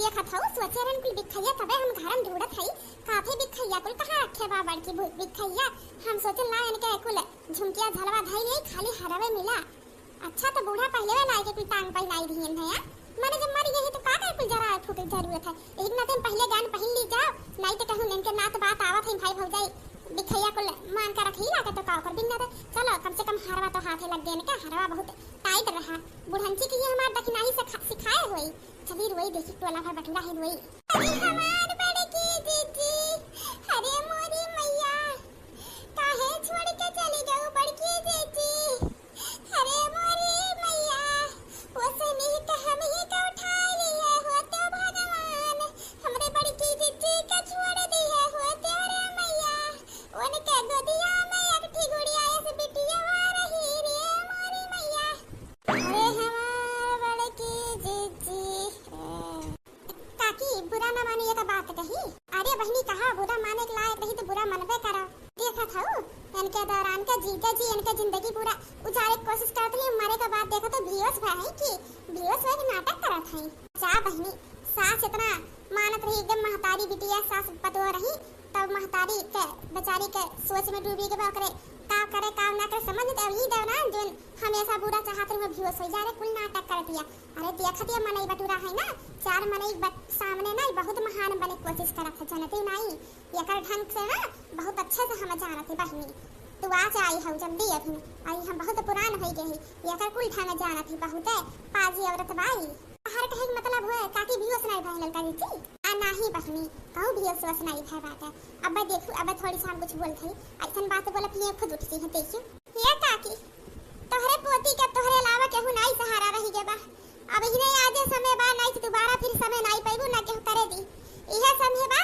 देखत हूँ सोचरन कुल बिखैया तबे हम घरम ढूंढत हई काफी बिखैया कुल कहां रखे बा बड़की बिखैया। हम सोचल ना इनके कुल झुमकिया झलवा धई नहीं खाली हरावे मिला। अच्छा तो बूढ़ा पहले वाला के कुल टांग पहनाई दिहन है यार। माने जब मर गए तो का कर कुल जरा फूट जरूरत है। एक ना तुम पहले गान पहन ली जाओ नहीं तो कहूं इनके नात बात आवत है भाई भौजाई बिखैया कुल मान कर रखी लाके तो का कर बिना दे। चलो कम से कम हरवा तो हाथे लग गए इनका हरवा बहुत टाइट रहा। बुढ़ंची की ये हमार दखनाई से सिखाए हुई चली रोई देखी टोला भर बटुरा है रोई। अरे हमार बड़े की दीदी अरे मोरी मैया काहे छोड़ के चली जाओ बड़की दीदी। अरे मोरी मैया ओसे नहीं तो हम ही का उठा लिए हो तो भगवान हमरे बड़की दीदी का छोड़ दी है हो तो रे मैया उनके गोदिया में एक ठी गुड़िया ऐसे बिटिया आ रही रे मोरी मैया। अरे हमार बड़की दीदी काकी बुरा ना मानिए का बात कही। अरे बहनी कहा बुरा माने के लायक नहीं तो बुरा मनबे करो। देखा था इनके दौरान का जीजा जी इनका जिंदगी पूरा उजारे की कोशिश करते हैं मरे का बात देखो तो बेहोश भाई की बेहोश होके नाटक करत है। जा बहनी सास इतना मानत रही एकदम महतारी बिटिया सास पतो रही तब महतारी के बेचारी के सोच में डूबी के बकरे का करे काम ना करे समझ दे ही देव ना जो हमेशा बुरा चाहत रहे बेहोश हो जा रे कुल नाटक कर दिया। अरे देखत ये मनई बटुरा है ना चार मनई सामने नहीं बहुत महान बने कोशिश करत है जानते नहीं एकर ढंग से ना बहुत अच्छे से हम जानत है बहनी। तू आज आई हो जल्दी अभी आई हम बहुत पुरान हो गए एकर कुल ढंग जानत है बहुत पाजी औरत बाई। हर कहे के मतलब है काकी बेहोश नहीं भइल करी थी आ नहीं बहनी कहूं बेहोश नहीं भय बात है। अब देखो अब थोड़ी शाम कुछ बोल थई ऐसन बात बोलत ये खुद उठती है देखियो ये काकी तोहरे पोती के तोहरे अलावा केहू नहीं सहारा रही के बा। अब ही नहीं आजे समय बा नहीं तो दोबारा फिर समय नहीं पाइबू ना केहू करे दी इहे समय बा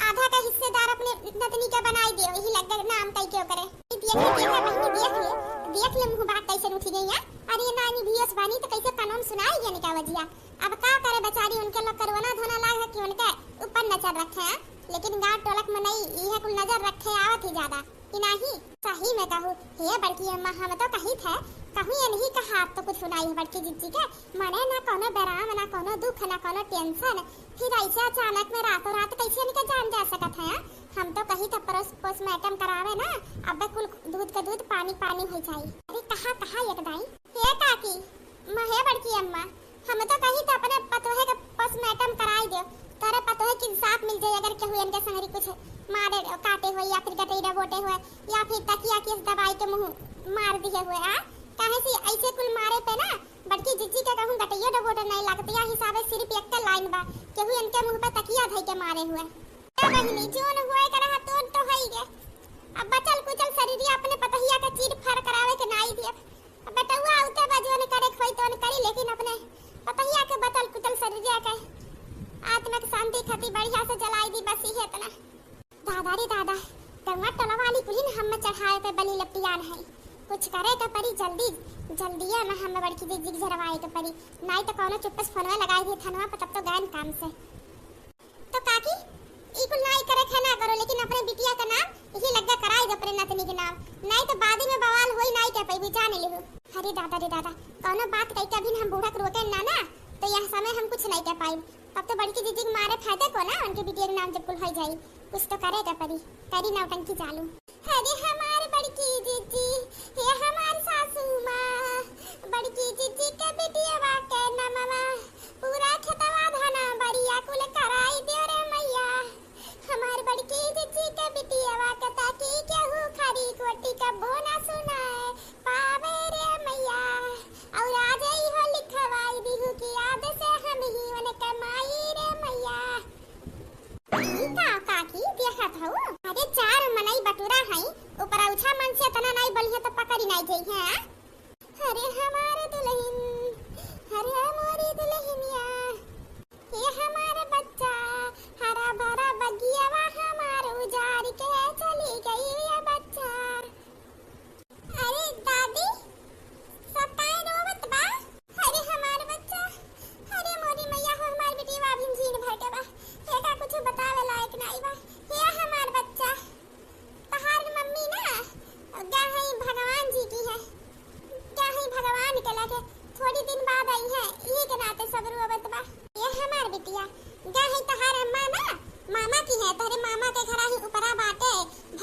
आधा का हिस्सेदार अपने नतनी के बनाई दियो यही लग गए नाम तय क्यों करे। देख ले मुंह बात कैसे उठी गई है। अरे ये नानी बेहोश बानी तो कैसे कानून सुनाई ये निका वजिया। अब का करे बेचारी उनके लोग करवाना धोना लाग है कि उनके ऊपर नजर रखे हैं लेकिन गांव टोलक में नहीं यह कुल नजर रखे आवत ही ज्यादा कि नहीं। सही में कहूं हे बड़की अम्मा हम तो कही थे कहूं ये नहीं कहा तो कुछ सुनाई है बड़की जीजी के मने ना कोनो बेराम ना कोनो दुख ना कोनो टेंशन फिर ऐसे अचानक में रातों रात कैसे निकल जान जा सकत है। हम तो कही था पोस्टमार्टम करावे ना अब कुल दूध का दूध पानी पानी हो जाए। अरे कहा कहा एकदई हे काकी महे बड़की अम्मा हम तो कही था अपने पतोहे का पोस्टमार्टम कराई दो तारे पतोहे की इंसाफ मिल जाए अगर केहू इनके संगरी कुछ मारे काटे हुए या फिर गटेरा बोटे हुए या फिर तकिया की दवाई के मुंह मार दिए हुए आ काहे से ऐसे कुल मारे पे ना बड़की जीजी के कहूं गटैया डबोटे नहीं लगते या हिसाबे सिर्फ एक लाइन बा केहू इनके मुंह पे तकिया धई के मारे हुए बहिनी जोन हुए करहा तो है गे। अब बचल कुचल शरीरिया अपने पतहिया के चीर फाड़ करावे के नहीं दिए अब बेटुआ उते बजवन करे खोई तो करी लेकिन अपने पतहिया के बचल कुचल शरीरिया के आत्मा की शांति खातिर बढ़िया से जलाई दी बस ही इतना। दादा रे दादा गंगा टोला वाली पुलिन हम चढ़ाए पे बलि लपटियान है कुछ करे तो परी जल्दी जल्दी ना हम बड़की दीदी की झरवाए तो परी नहीं तो कोनो चुप्पस फोनवा लगाई थी थनवा पर तब तो गैन काम से। तो काकी ई कुल नहीं करे खाना करो लेकिन अपने बिटिया का नाम यही लग जा कराई दो अपने नतनी के नाम नहीं तो बाद में बवाल होई नहीं के पई जाने लेहु। अरे दादा रे दादा कोनो बात कई कभी हम बूढ़ा को रोके ना ना तो यह समय हम कुछ नहीं कर पाई तब तो बड़की दीदी के मारे फायदे को ना उनके बिटिया के नाम जब कुल हो जाई कुछ तो करेगा परी करी नौटंकी चालू। अरे हमारे बड़की दीदी ये हमारी सासू माँ बड़की दीदी के बिटिया वाके ना मामा पूरा खेतवा धाना बढ़िया कुल कराई दे रे मैया। हमारी बड़की दीदी के बिटिया वाके ताकि केहू खरी कोटी का बोना सुनाए पावे रे मैया और आज ही हो लिखवाई दिहु की याद से हम ही उन्हें कमाई रे मैया। काकी देखत हूँ अरे चार मनई बटुरा है ऊपर उछा मन से तना नहीं बलिया तो पकड़ी नहीं गई है। अरे हमारे दुल्हन अरे मोरी दुल्हनिया ये हमारा बच्चा हरा भरा बगिया वा हमारे उजाड़ के चली गई ये बच्चा। अरे दादी सब काहे रोवत बा। अरे हमारा बच्चा अरे मोरी मैया हो हमारी बेटी वा भी जीन भर के बा एका कुछ बतावे लायक नहीं बा। ये हमार बच्चा तहार मम्मी ना क्या है भगवान जी की है क्या है भगवान के लगे थोड़ी दिन बाद आई है ये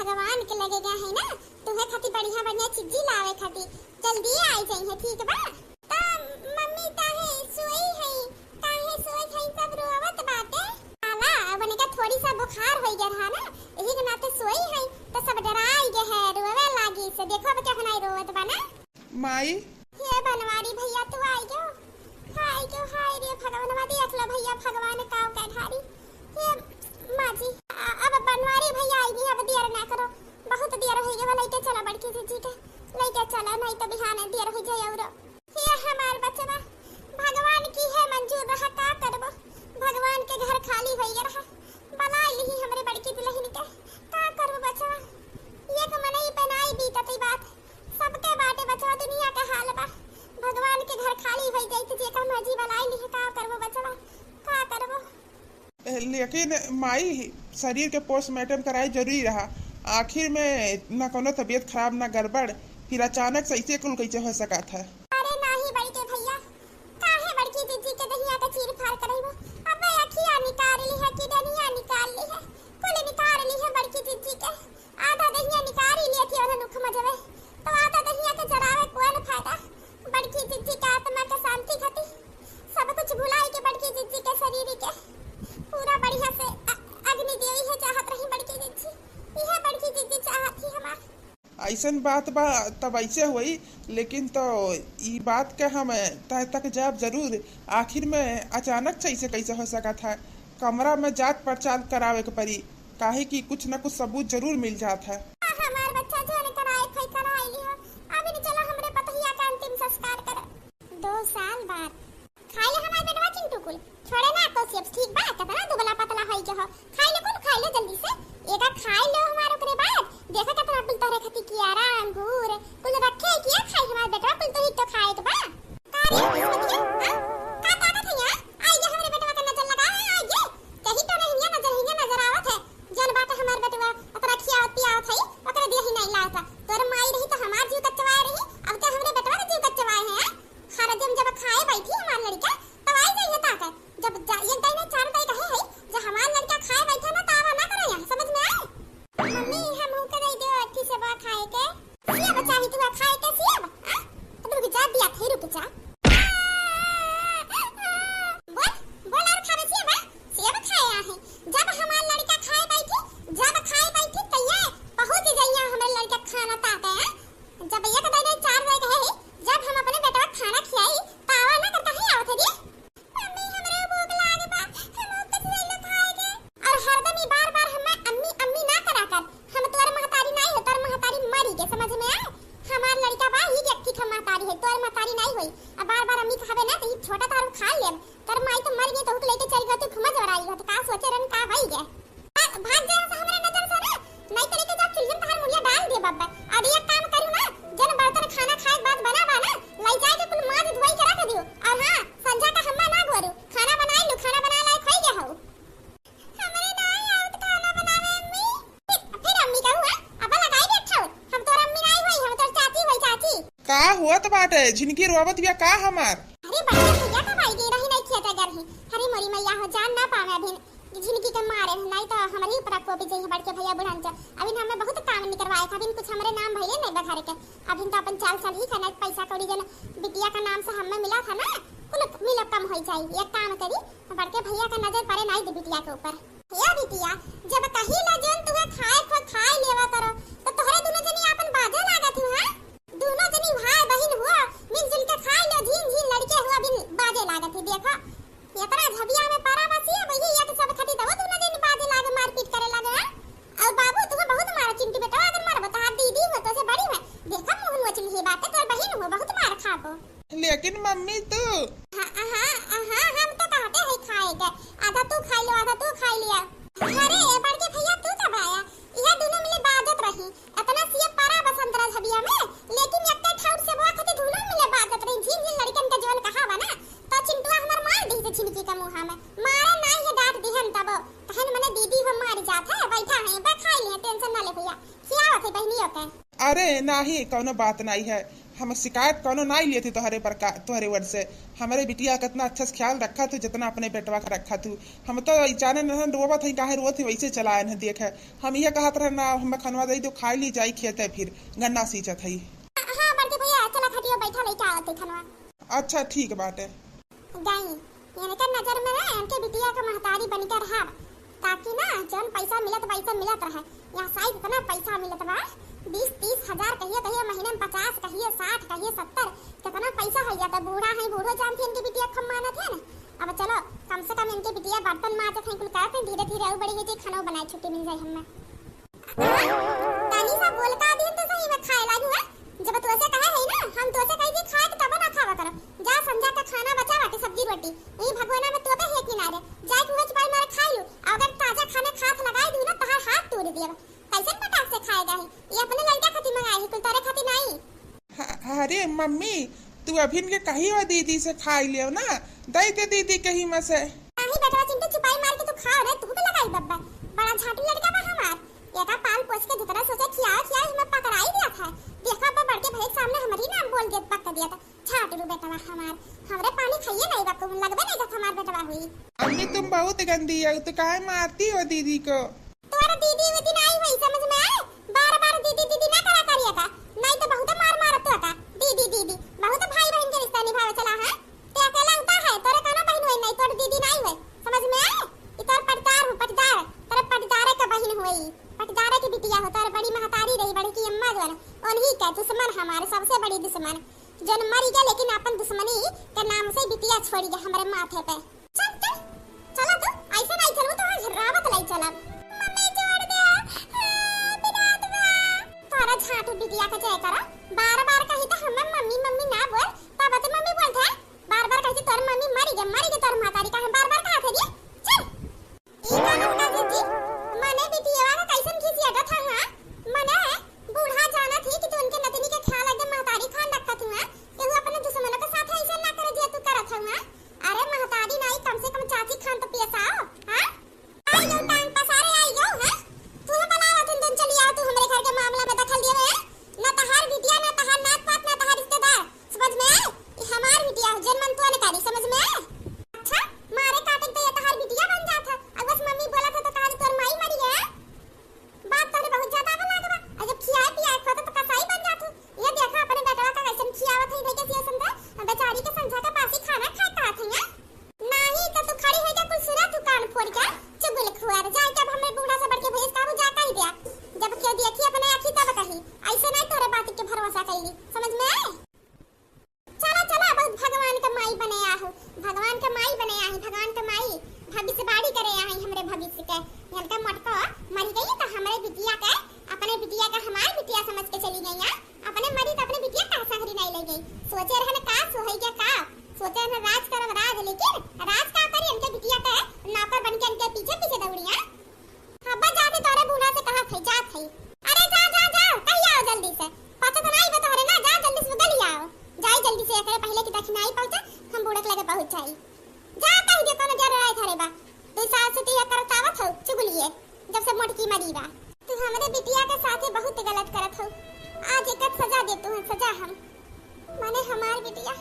भगवान के लगे गए है ना तुम्हें खातिर बढ़िया बढ़िया चीजी लावे खातिर जल्दी आई जाई है ठीक बा। तो मम्मी काहे सोई है सब रोवत बाटे आला बने का थोड़ी सा बुखार हो गया रहा ना यही के नाते सोई है तो सब डराई गए है रोवे लागी से देखो अब क्या बनाई रोवत बा ना माई। ये बनवारी भैया तू आई गयो हाय रे भगवानवा देख ले भैया भगवान काव का ढारी ये माँ जी अब बनवारी भैया आई नहीं अब देर ना करो बहुत देर हो गया लइके चला बड़की जी के लइके चला नहीं तो बिहान देर हो जाए और ये हमार बचवा भगवान की है मंजूर रहा का करबो भगवान के घर खाली हो गया रहा बना ली हमरे बड़की दुल्हन के का करबो बचवा ये को मनई बनाई बीतती बात सबके बाटे बचवा दुनिया का हाल बा भगवान के घर खाली हो जाई तो जे का मर्जी बनाई ली का करबो बचवा का करबो। लेकिन माई शरीर के पोस्टमार्टम कराई जरूरी रहा आखिर में न कोनो तबीयत खराब न गड़बड़ फिर अचानक से ऐसे कुल कैसे हो सका था। अरे नहीं बड़के भैया काहे बड़की दीदी के दहिया का चीर फाड़ करइबो अब अखिया निकाल ली है कि दहिया निकाल ली है कुल निकाल ली है बड़की दीदी के आधा दहिया निकाल ही ली थी और नुख मजवे तो आधा दहिया के जरावे कोन फायदा बड़की दीदी का आत्मा के शांति खातिर सब कुछ भुलाई के बड़की दीदी के शरीर के पूरा बढ़िया से अग्नि देवी है चाहत रही बड़की दीदी यह बड़की दीदी चाहत थी हमार ऐसन बात बा तब ऐसे हुई लेकिन तो ये बात के हम तय तक जब जरूर आखिर में अचानक से ऐसे कैसे हो सका था कमरा में जांच पड़ताल करावे के पड़ी काहे कि कुछ न कुछ सबूत जरूर मिल जाता है। हमार बच्चा जो ने कराई ली अभी नहीं चला हमरे पतहिया का अंतिम संस्कार कर 2 साल बाद खाई ले हमार बेटवा चिंटू कुल छोड़े ना तो सब ठीक बा कितना दुबला पतला होई के हो खाई ले कुल खाई ले जल्दी से एका खाई लो हमार ओकरे बाद देखा कितना कुल तोरे खाती कियारा अंगूर कुल रखे किया खाई हमार बेटवा कुल तो ही तो खाए के बा का ताकत है आई जे हमरे बेटवा का नजर लगा आई जे कहीं तो नहीं नजर आवत है जन बात हमार बेटवा ओकरा खियावत पियावत है ओकरा देही नहीं लाता तोर माई रही तो हमार जीव कचवाए रही अब तो हमरे बेटवा का जीव कचवाए है खरजम जब खाए बैठी हमार लड़का तब आई जाइए ताकत जब एक दिन में 4 दिन कहे है जो हमार लड़का खाए बैठा ना तावा ना करे यहां समझ में आए मम्मी हम के नहीं दे अच्छी से बा खाए के सिया बच्चा ही तू खाए के सिया हां तो रुक जा दिया थे रुक जा बोल और खावे सिया बा खाया है जब हमार लड़का खाए बैठी तो ये पहुंच जाइए हमारे लड़का खाना ताते हैं जब एक दिन 4 दिन कहे जब हम अपने बेटा खाना खियाई तावा ना करता है आवत है मम्मी हमरे भूख लागे बा हम कुछ ले लो खाएगे और हरदम ही बार-बार हम अम्मी ना करा कर हम तोर महतारी नहीं हो तोर महतारी मरी के समझ में आए हमार लड़का बा ही व्यक्ति का महतारी है तोर महतारी नहीं होई अब बार-बार अम्मी खावे ना तो ही छोटा तारू खा ले तोर माई तो मर गई तो हुक लेके चल गई तो घुमा जराई तो का सोचे रन का भई गए भाग जा से हमरे नजर से ना नहीं करे तो जा चुल्हे तार मुलिया डाल दे बाबा अब एक काम करू ना जन बर्तन खाना खाए बाद बना लाई जाए के कुल माज धोई के रख दियो और हां संजा का हम्मा ना गोरू खाना बना लायक होई गया हो हमरे नहीं आवत खाना बनावे अम्मी फिर अम्मी का हुआ अब लगाई बैठा हम तोर अम्मी नहीं होई हम तोर चाची होई चाची का हुआ तो बाटे जिनकी रोवत बिया का हमार अरे बड़ा भैया का भाई दे रही नहीं खेता कर ही अरे मोरी मैया हो जान ना पावे अभी जिनकी के मारे नहीं तो हमारे ऊपर को भी जई बड़के भैया बुढ़ान चा अभी हमें बहुत काम नहीं करवाए था अभी कुछ हमारे नाम भइले नहीं बघारे के अभी तो अपन 4 साल ही खाना पैसा कौड़ी जन बिटिया का नाम से हमें मिला था ना कुल मिला कम हो जाई एक काम करी बड़के भैया का नजर पड़े नहीं दे बिटिया के ऊपर हे बिटिया जब कहीं ला जोन तुहे खाए लेवा करो तो तोहरे दोनों जनी अपन बाजा लागत हो हां दोनों जनी भाई बहन हुआ मिलजुल के खाए लो झीन लड़के हुआ बिन बाजे लागत है देखो इतना झबिया में पारा बसी है भैया ये तो सब खाती दवा दोनों दिन बाजे लागे मारपीट करे लगे और बाबू तुम्हें बहुत मारा चिंटू बेटा अगर मार बता दीदी हो तो से बड़ी है देखा मोहन वचन ही बात है तोर बहन हो बहुत मार खाबो लेकिन मम्मी तू हां हम तो कहते हैं खाएगा आधा तू खा लो आधा तू खा लिया अरे बड़के भैया तू कब आया यह दोनों मिले बाजत रही इतना सिया पारा बसंतरा झबिया में लेकिन इतना ठाउर से वो खाती दोनों मिले बाजत रही झीन लड़कन का जोन कहा बना तो चिंटुआ हमर मार दी से छिनकी का मुंह में मारा नहीं है डांट दिहन तब कहन मने दीदी हम मार जात है बैठा है बा खाई ले टेंशन ना ले भैया खियावत है बहनियों के अरे नाही कोनो बात नहीं है हम शिकायत कोनो ना ही लिए थे तोहरे पर तोहरे वर्ड से। हमारे बिटिया कितना अच्छा से ख्याल रखा तू जितना अपने बेटवा का रखा तू। हम तो जाने न रोबत है काहे रोत है वैसे चलाए न देखे। हम ये कहत रहे ना हमें खनवा दे तो खाई ली जाई खेते फिर गन्ना सींचत है। हां बड़के भैया चला खटियो बैठा लेके आवत है खनवा। अच्छा ठीक बाटे। गई यानी का नजर में ना उनके बिटिया का महतारी बनकर रहा ताकि ना जौन पैसा मिलत रहे। यहाँ शायद इतना पैसा मिलत बा 20-30 हजार कहिए महीने में 50 कहिए 60 कहिए 70 कितना पैसा है जाता। बूढ़ा है बूढ़ो जानते इनकी बिटिया कम मानत है ना। अब चलो कम से कम इनके बिटिया बर्तन मारते थे कुल करते धीरे धीरे और बड़ी है खाना बनाए छुट्टी मिल जाए हमें। तानी सा बोल का दिन तो सही में खाए लागू है। जब तू ऐसे कहे है ना हम तो ऐसे कहीं खाए तो तब ना खावा करो। जा समझा का खाना बचा बाटे सब्जी रोटी यही भगवाना में तो पे है किनारे जाए कुछ पाई मारे खा लू। अगर ताजा खाने खात लगाई दूं ना तो हाथ तोड़ दिया कैसे पटाख से खाएगा है। ये अपने लड़का खाती मंगाई है कुल तारे खाती नहीं। अरे मम्मी तू अभी के कही हो दीदी से खाई लियो ना दई दे दीदी कहीं में से। नहीं बेटा चिंटू छुपाई मार के तू खा रे तू भी लगाई बब्बा बड़ा झाटू लड़का बा हमार। एका पाल पोस के जितना सोचे खिया हमें पकड़ाई दिया था। देखा बा बड़के भाई सामने हमारी नाम बोल के पक्का दिया था झाटू बेटा हमार। हमरे पानी खाइए नहीं बाप को लगबे नहीं जब हमार बेटा हुई। अम्मी तुम बहुत गंदी है तो काहे मारती हो दीदी को। तोरा दीदी वो दिन आई हुई समझ में आए। बार-बार दीदी ना करा करिएगा नहीं तो बहुत मार मारत होता। दीदी बहुत भाई बहन के रिश्ता निभावे चला है। ते अकेला उता है तोरे काना बहन होई नहीं तोर दीदी नहीं होई समझ में आए। ई तोर पटदार हो पटदार तेरे पटदारे का बहन होई पटदारे की बिटिया हो तोर बड़ी महतारी रही बड़ी की अम्मा जो है उन्हीं का दुश्मन हमारे सबसे बड़ी दुश्मन जन मरी गया लेकिन अपन दुश्मनी के नाम से बिटिया छोड़ी गया हमारे माथे पे। चल चला तू ऐसा नहीं चलू तो रावत लाई चला मम्मी छोड़ दे तारा झाटू बिटिया का जय करा बार-बार कही तो हमें मम्मी ना बोल तब तो मम्मी बोलते है बार-बार कही तोर मम्मी मरी गई तोर महतारी का बार-बार कहा थे ये चल ई कानून का जी मने बिटिया का कैसन खिसियाटा था। हां मने बूढ़ा जाना थी कि तू उनके नतनी के ख्याल एकदम महतारी खान रखा तू है कि वो अपने दुश्मनों के साथ ऐसा ना करे जे तू करत है। अरे महतारी नहीं कम से कम चाची खान तो पियसाओ। हां आई जो टांग पसारे आई जो है तू बनावा तुम चली आओ तू हमारे घर के मामला में दखल दिए है ना तहार बिटिया ना तहार नात पात ना तहार रिश्तेदार समझ में आए। ये हमार बिटिया जन्मन तो ने करी समझ में आए। अच्छा मारे काटे तो ये तहार बिटिया बन जाता। अब बस मम्मी बोला था तो कहानी तोर माई मरी गया बात तोरे बहुत ज्यादा बना के बा जब खियाए पियाए खाता तो कसाई बन जातू। ये देखा अपने बेटवा का कैसन खियावत है देखे सिया समझा बेचारी के संझा का पासी खाना खाता है नहीं तो तू खड़ी है क्या कुछ सुना तू कान फोड़ के चुगल खुआर जाए जब हमरे बूढ़ा से बढ़ के भेज का जाता ही दिया जब के देखी अपने आंखी तब कही ऐसे नहीं तोरे बात के भरोसा कैली समझ में आए। चला बहुत भगवान का माई बने आहो भगवान का माई बने आही भगवान का माई भविष्यवाणी करे आही हमरे भविष्य के हल्का मटको मर गई तो हमरे बिटिया का अपने बिटिया का हमार बिटिया समझ के चली गई अपने मरी तो अपने बिटिया का सहरी नहीं ले गई सोचे रहने का सोहई के का सोचे रहने राज करब राज लेकिन राज का करी उनके बिटिया का नौकर बन के उनके पीछे दौड़िया। अब जाते तोरे बूढ़ा से कहा थे जा थे अरे जा कहीं आओ जल्दी से पता तो नहीं बता रहे ना जा जल्दी से गली आओ जाए जल्दी से करे पहले की दक्षिणाई पहुंचा हम बूढ़क लगे पहुंच जाई जा कहीं दे कोनो जरूर आए थारे बा 2 साल से तू करतावत हो चुगलिए जब से मोटकी मरी बा तू हमरे बिटिया के साथे बहुत गलत करत हो। आज एक सजा दे तू सजा हम माने हमार बिटिया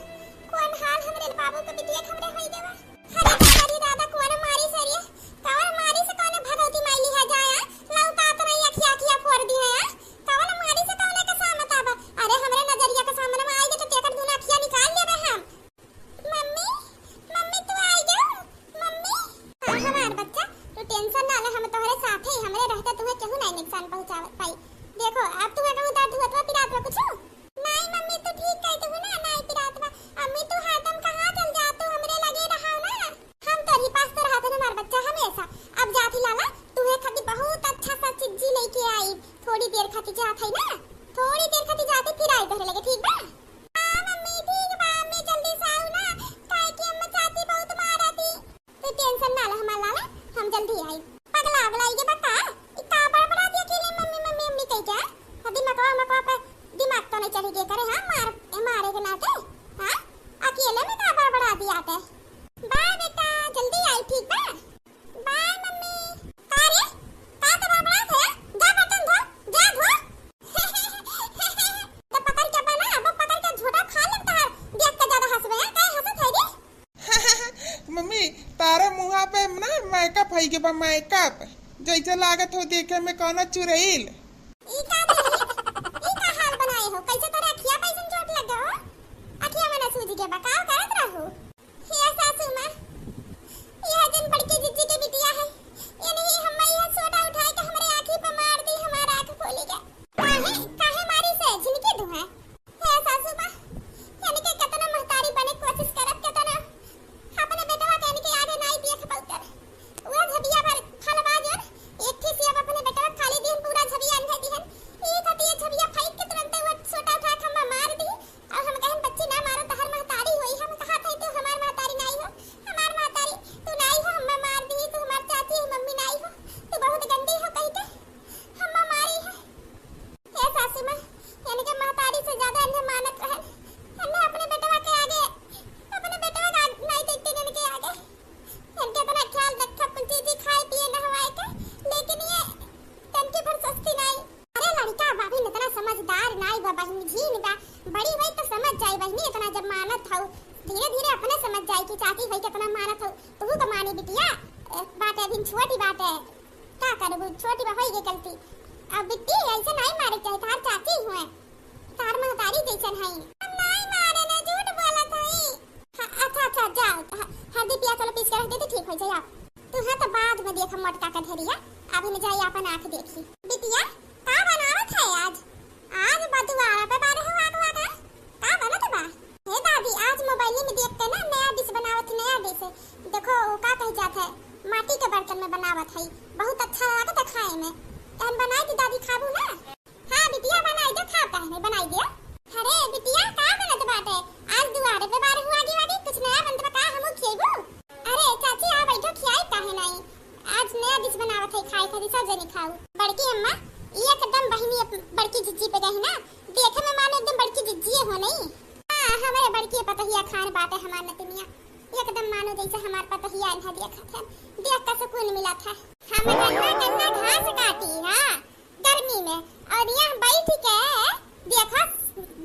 कौन हाल हमरे बाबू के बिटिया हमरे होई देवा हरे दादा कौन मारी सरिया कौन मारी से कौन भगवती माईली है जाया लौका तो नहीं अखिया फोड़ दी है कौन मारी से कौन के सामने आबा। अरे हमरे नजरिया के सामने में आई तो तेकर दूना अखिया निकाल लेबे हम। मम्मी तू आई जा मम्मी हमार बच्चा तू टेंशन ना ले हम तोहरे साथ ही हमरे रहते तुम्हें केहू नहीं नुकसान पहुंचावत पाई। देखो अब तुम्हें कहूं दर्द हुआ तो पिरात में कुछ नहीं मम्मी तो ठीक कह तू ना नहीं पिरात में अम्मी तू हरदम कहां चल जा तू हमरे लगे रहा ना हम तेरी पास तो रहते ना हमार बच्चा हमेशा। अब जाती लाला तुम्हें खाती बहुत अच्छा सा चीज लेके आई थोड़ी देर खाती जात है ना थोड़ी देर खाती जाते फिर आई तोहरे लगे ठीक बा। हां मम्मी ठीक बा मैं जल्दी से आऊं ना काहे कि अम्मा चाची बहुत मारती तू टेंशन ना ले हमार लाला हम जल्दी आई। पगला अगला ये बता ई का बड़बड़ा दिया के ले मम्मी कह जा अभी मेकअप जैसे लागत हो देखे में कौन चुड़ैल। ई का हाल बनाए हो? कैसे तोरे अखिया पैसन चोट लगे हो? अखिया में ना सूज के बकाव करत रहो। हे सासू मां, यह दिन बड़की जिज्जी के बिटिया है। ये नहीं हम यह सोटा उठाए के हमरे आंखी पे मार दी, हमारा आंख खोली के। काहे मारी से झिनके दुहा। हे सासू मां, यानी के कितना महतारी बने कोशिश करत कितना अपने बेटवा के इनके आगे नहीं देख पाउतर। वो झबिया पर फलवा जोन एक थी से अपने बेटवा खाली दिन पूरा झबिया अंधे दिहन। एक हती झबिया फाइट के तुरंत वो छोटा उठा खम्मा मार दी। और हम कहन बच्ची ना मारो तो हर महतारी होई। हम कहा थे तू हमार महतारी नहीं हो, हमार महतारी तू नहीं हो, हम मार दी। तू हमार चाची है, मम्मी नहीं हो, तू बहुत गंदी हो कह के हम मारी है। हे सासू मां, यानी के महतारी से ज्यादा इन्हें मानत रहन। हमने अपने बेटवा के आगे अपने बेटवा का नहीं देखते इनके आगे। इनके इतना ख्याल रखा कुछ चीज खाए पिए नहवाए के, लेकिन ये तनके पर सस्ती नहीं। अरे लड़का बाबी इतना समझदार नहीं बा बहन झीन बा। बड़ी भाई तो समझ जाई बहनी, इतना जब मानत हो धीरे धीरे अपने समझ जाई कि चाची भाई कितना मानत हो। तू तो मानी बिटिया बात है, अभी छोटी बात है, क्या करबू, छोटी बा होई गई गलती। अब बिट्टी ऐसे नहीं मारे चाहे, तार चाची हुए तार महतारी जैसन है। हम नहीं मारे ना, झूठ बोलत हई। अच्छा जाओ हल्दी पिया चलो पीस के रख देती, ठीक हो जाए आप। तू हां तो बाद में देख मटका का धरिया, अभी न जाई अपन आंख देखी। बिटिया का बनावत है आज? आज बदुआरा पे बारे हो आग वागा का बनत बा? हे दादी आज मोबाइल में देख के ना नया डिश बनावत, नया डिश देखो का कह जात है, माटी के बर्तन में बनावत है, बहुत अच्छा लागत है खाए में। तहन बनाई दी दादी, खाबू ना? हां बिटिया बनाई दे, खा कहने बनाई दिया। अरे बिटिया का बनत बाटे? आज दुआरे पे बारे हुआ आगे वाली कुछ नया बनत बा का हमहु खिएबू? अरे चाची आ बैठो, खियाई काहे नहीं? आज नया डिश बनावत है, खाए खातिर सब जनी खाऊ। बड़की अम्मा एकदम बहिनी बड़की जिज्जी पे गई ना, देखे में मानो एकदम बड़की जिज्जी हो नहीं। हां हमारे बड़की पतहिया खान बाटे हमार नतनिया, एकदम मानो जैसे हमार पतहिया इन्हा देखत है, देख के सुकून मिला था। हम गन्ना घास काटी हां गर्मी में, और यहां बैठ के देखो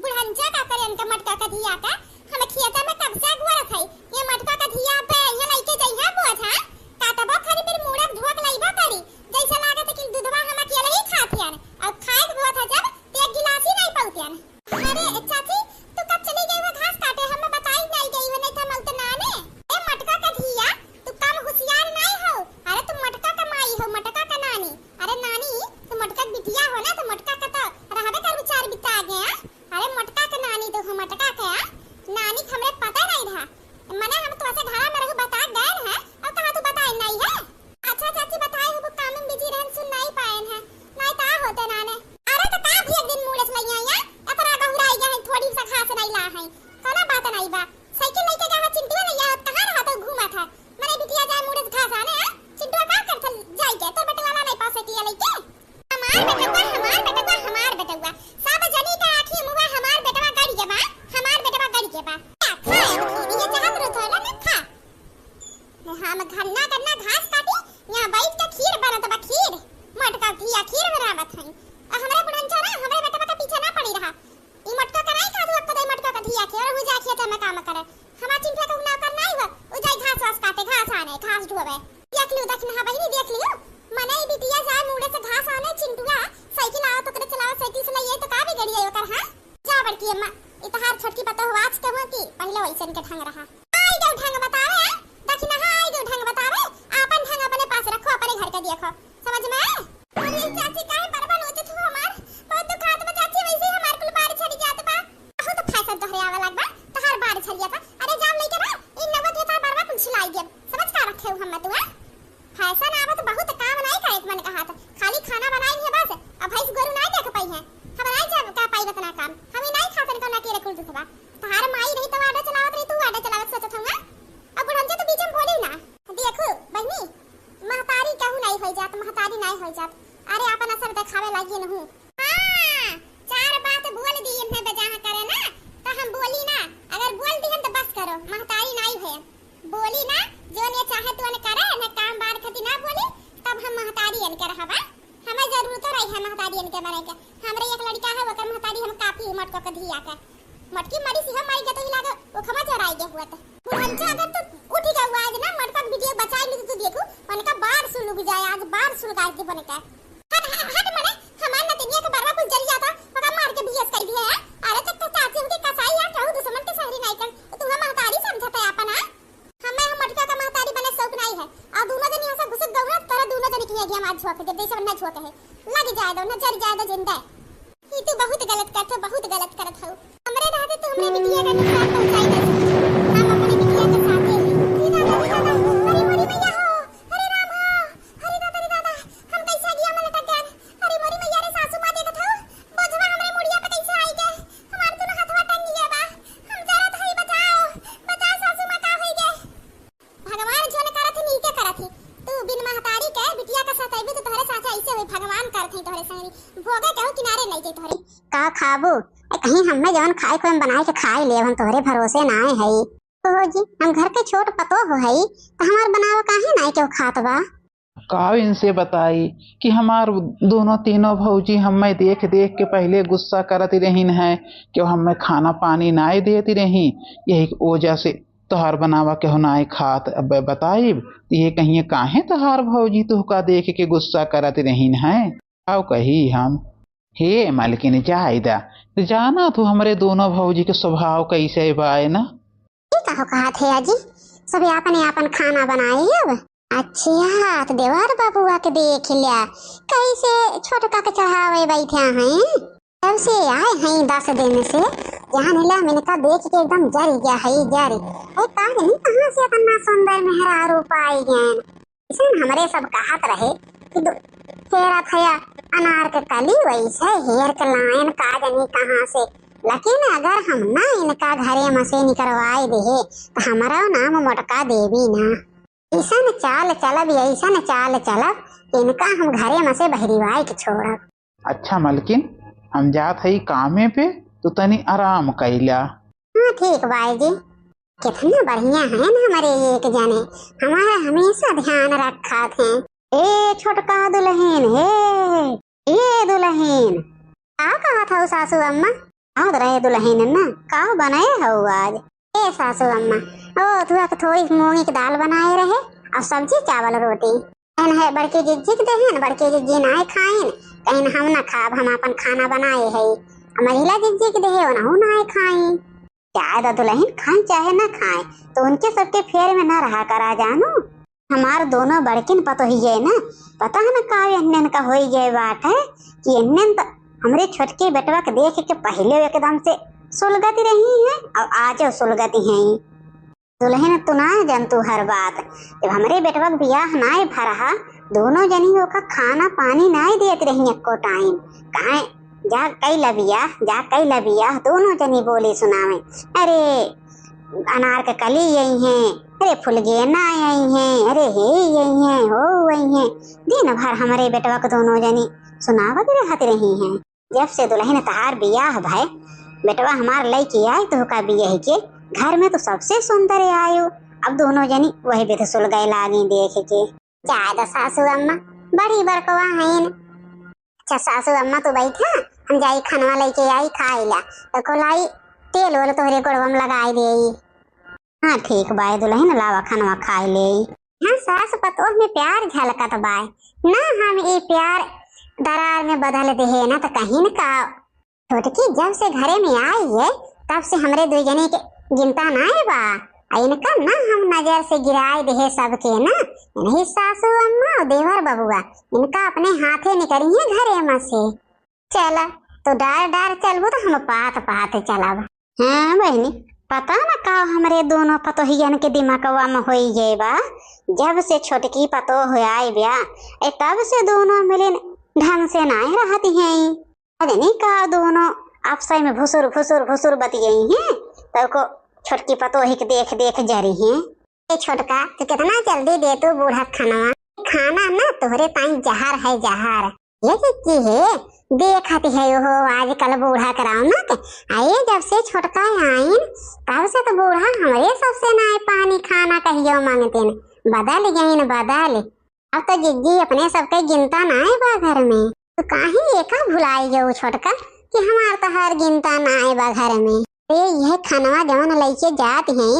बुढ़ंचा का करे उनका मटका का धिया का हम खेता में कब से गुआ रखई। ये मटका का धिया पे यहां लइके जइहा बोझ हां काटबो खरी फिर मुड़ा धोक लइबो करी, जैसा लागत कि दूधवा हम अकेले ही खातियान और खाए बोझ जब ते एक गिलास ही नहीं पौतियान। अरे चाची तू कब चली गई वो घास काटे, हमें बताई नहीं गई हो, नहीं था मलत नाने। ए मटका का धिया तू कम होशियार नहीं हो। अरे तू मटका का माई हो, मटका का नानी। अरे नानी तू मटका बिटिया हो ना, तो मटका का तो रहबे कर विचार बिता गया। अरे मटका का नानी तो हो, मटका का नानी हमरे पता नहीं था, मने हम तो ऐसे घरा में रहू बता गए हैं और कहां तू बताई नहीं है। अच्छा चाची बताई हो, वो काम में बिजी रहन सुन नहीं पाएन है, नहीं ता होते नाने। अरे तो का भी एक दिन मुड़े से लइया या अतरा गहुराई गए हैं, थोड़ी सा घास नहीं ला है, कोना बात नहीं बा। साइकिल लेके गया चिंटू ने या कहां रहा तो घूमा था, मने बिटिया जाए मुड़े से घास आने चिंटू का करथल जाई के तो बेटे वाला नहीं पास किया लेके। हमार बेटवा सब जनी का आंखी मुआ हमार बेटवा गड़ी के बा, हमार बेटवा गड़ी के बा खा ये चाहत रो थोला ना खा। हम गन्ना घास काटी यहां बैठ के खीर बनत बा, खीर मटका घिया खीर बनावत है। और हमरे बुढ़ंचा ना हमरे बेटवा का पीछे ना पड़ी रहा, ई मटका का नहीं खादू आपको दे मटका का घिया के और हो जा खेत में काम करे। हमार चिंटा का ना कर नहीं हो, ओ जाई घास वास काटे, घास आने घास ढोवे देख लियो देखना बहिनी देख लियो। मने बिटिया जाए मुड़े से घास आने चिंटुआ साइकिल आओ तो करे चलाओ साइकिल से लइए तो का भी गड़ी आयो कर। हां जा बड़की अम्मा इतहार छोटकी पता हो आज के हो कि पहले वैसन के ढंग रहा। आई दो ढंग बतावे देखना, आई दो ढंग बतावे आपन ढंग अपने पास रखो, अपने घर का देखो समझ में। अरे चाची काहे बरबन होते तू हमार बहुत दुखात में चाची, वैसे हमार कुल बार छड़ी जात बा हो तो फैशन दोहरे आवे लग बा तहार बार छड़िया था। अरे जाम लेके ना इन नवत होता बार कुल छिलाई दे, समझ का रखे हम तू है फैशन आवत बहुत काम नहीं करे मन कहा था, खाली खाना बनाई है बस। अब भैंस गोरु नहीं देख पाई है, हम नहीं जा का पाई बतना काम हम नहीं खाते को ना के कुल दुखबा। तहार माई नहीं तो आडा चलावत रही, तू आडा चलावत सोचत हूं। अब बुढ़ंजा तो बीच में बोली ना देखो बहनी महतारी कहू नहीं होई जात, महतारी नहीं होई जात। अरे अपन असर दिखावे लागी न हूं। हां चार बात बोल दी है बजा करे ना तो हम बोली ना, अगर बोल दी हम तो बस करो, महतारी नहीं है बोली ना जो ने चाहे तो ने करे ना, काम बार खती ना बोली तब हम महतारी अन कर हवा। हमें जरूरत रही है महतारी अन के बने के। हमरे एक लड़का है ओकर महतारी हम काफी मटको के धिया के मटकी मरी सी हम माई के तो हिला वो खमा चराई के हुआ था। बुढ़ंचा अगर तो उठ गया आज ना मटका वीडियो बचाई ली तो देखो उनका बार सुलग जाए आज बार सुलगाए के बने का हट हट हट मने हमार नतिनिया के बरवा कुल जरी जाता ओका मार के बीएस कर दिए है अरे तक तो चाची उनके कसाई या कहू दुश्मन के शहरी नहीं कर तू हम महतारी समझता है अपन हमें हम मटका का महतारी बने शौक नहीं है और दोनों जन यहां से घुस दौड़त कर दोनों जन की हम आज छुआ के जब सब ना छुआ के लग जाए दो नजर जाए दो जिंदा ये तू बहुत गलत करत हो हमरे रहते तो हमरे बिटिया का नुकसान पहुंचाई दे हम अपने बिटिया के साथ ही अरे मोरी मैया हो अरे राम हो अरे दादा हम कैसे गया मन लटक गया अरे मोरी मैया रे सासू मां देखत हो बोझवा हमरे मुड़िया पे कैसे आई गए हमार तो हाथवा टंग गया बा हम जरा थई बचाओ सासू मां का होई गए भगवान जोन करत ही के करत ही तू बिन महतारी के बिटिया का साथ आइबे तो तोहरे साथ ऐसे होई भगवान करत ही तोहरे संगी भोगे कहू किनारे नहीं जे तोहरे का खाबू कहीं हमें जवन खाए को बनाए के खाए ले हम तोहरे भरोसे ना है तो जी हम घर के छोट पतो हो हई तो हमार बनाव काहे नहीं के खात बा का इनसे बताई कि हमार दोनों तीनों भौजी हमें देख देख के पहले गुस्सा करती रहीन है कि हमें खाना पानी नाई देती रही यही वजह से तोहार बनावा के नाई खात अब बताई ये कहीं काहे तोहार भौजी तुहका देख के गुस्सा करती रहीन है आओ कही हम हे मालकिन जायदा जाना तू हमारे दोनों भौजी के स्वभाव कैसे बाए ना कहो कहा थे अजी सब अपने अपन खाना बनाई अब अच्छा तो देवर बाबुआ के देख लिया कैसे छोटका के चढ़ावे बैठे हैं तब से आए हैं 10 दिन से जहाँ नीला मिनका देख के एकदम जरी गया है जरी काज नहीं कहाँ से इतना सुंदर मेहरारू पाई गए इसे हमारे सब कहत रहे कि फेरा थया अनार के कली वैसे हेयर के लाइन काज नहीं कहाँ से लेकिन अगर हम ना इनका घरे में से निकलवाए दे तो हमारा नाम मोटका देवी ना ऐसा न चाल चलब इनका हम घरे में से बहरीवाई के छोड़ब अच्छा मालकिन हम जात हई कामे पे तो तनी आराम कैला हाँ ठीक भाई जी कितना बढ़िया है ना हमारे एक जने हमारा हमेशा ध्यान रखा थे ए छोटका दुल्हन ए दुल्हन का कहा था सासू अम्मा आओ रहे दुल्हन ना का बनाए हो आज ए सासू अम्मा ओ तुआ के थोड़ी मूंगी की दाल बनाए रहे और सब्जी चावल रोटी एन है बड़के जिज्जी के देहन बड़के जिज्जी नाय खाइन कहीं हम ना खाब हम अपन खाना बनाए है महिला जिज्जी के देहे ना नाय खाई चाहे दुल्हन खाए चाहे ना खाए तो उनके सबके फेर में ना रहा करा जानू हमार दोनों बड़किन पतो ही है ना पता है ना का एहन का हो गए बात है कि एहन तो हमरे छोटके बेटवा के देख के पहले एकदम से सुलगती रही है और आज सुलगती है दुल्हन तू ना जनतु हर बात जब हमरे बेटवा के बियाह नाय भरहा दोनों जनी का खाना पानी नाय देत रही एको टाइम कहे जा कई लबिया दोनों जनी बोली सुनावे अरे अनार के कली यही है अरे फुलगेना यही है अरे हे यही है हो वही है दिन भर हमारे बेटवा को दोनों जनी सुनावत रहती रही हैं जब से दुल्हन तहार बियाह भाई बेटवा हमार लड़की आए तो का बियाह के घर में तो सबसे सुंदर आयो अब दोनों जनी वही बेथ सुल गए लागी देख के चाहे सासू अम्मा बड़ी बड़कवा है अच्छा सासू अम्मा तो बैठा हम जाई खानवा लेके आई खाइला तो कोलाई तेल वाल तोहरे गोड़वा में लगाई दे हाँ ठीक बाय दुल्हन लावा खानवा खाई ले हाँ सास पतोह में प्यार झलकत बाय ना हम ये प्यार दरार में बदल दे है ना तो कहीं न का छोटकी जब से घरे में आई है तब से हमरे दो जने के गिनता ना है बा इनका ना हम नजर से गिराए दे सबके ना नहीं सासू अम्मा और देवर बबुआ इनका अपने हाथे निकली है घरे में से चला तो डार चलबो तो हम पात चलब हाँ बहनी पता न का हमरे दोनों पतोहियन के दिमागवा में हो गए बा जब से छोटकी पतो हो आई ब्या तब से दोनों मिले ढंग से ना रहती हैं अरे नहीं कहा दोनों आपस में भुसुर बतियाई हैं तब को छोटकी पतोही के देख जरी हैं ए छोटका तो कितना जल्दी दे तू बूढ़ा खाना ना तोहरे ताई जहर है जहर ये की है देखती है हो आजकल बूढ़ा कराओ ना आये जब से छोटका आइन तब से तो बूढ़ा हमारे सबसे ना पानी खाना कहियो मांगते न बदल गई बदल अब तो जिज्जी अपने सबके गिनता ना है बा घर में तो काहे एका भुलाई गयो छोटका कि हमार तो हर गिनता ना है बा घर में यह खनवा जवन लइके जात हैं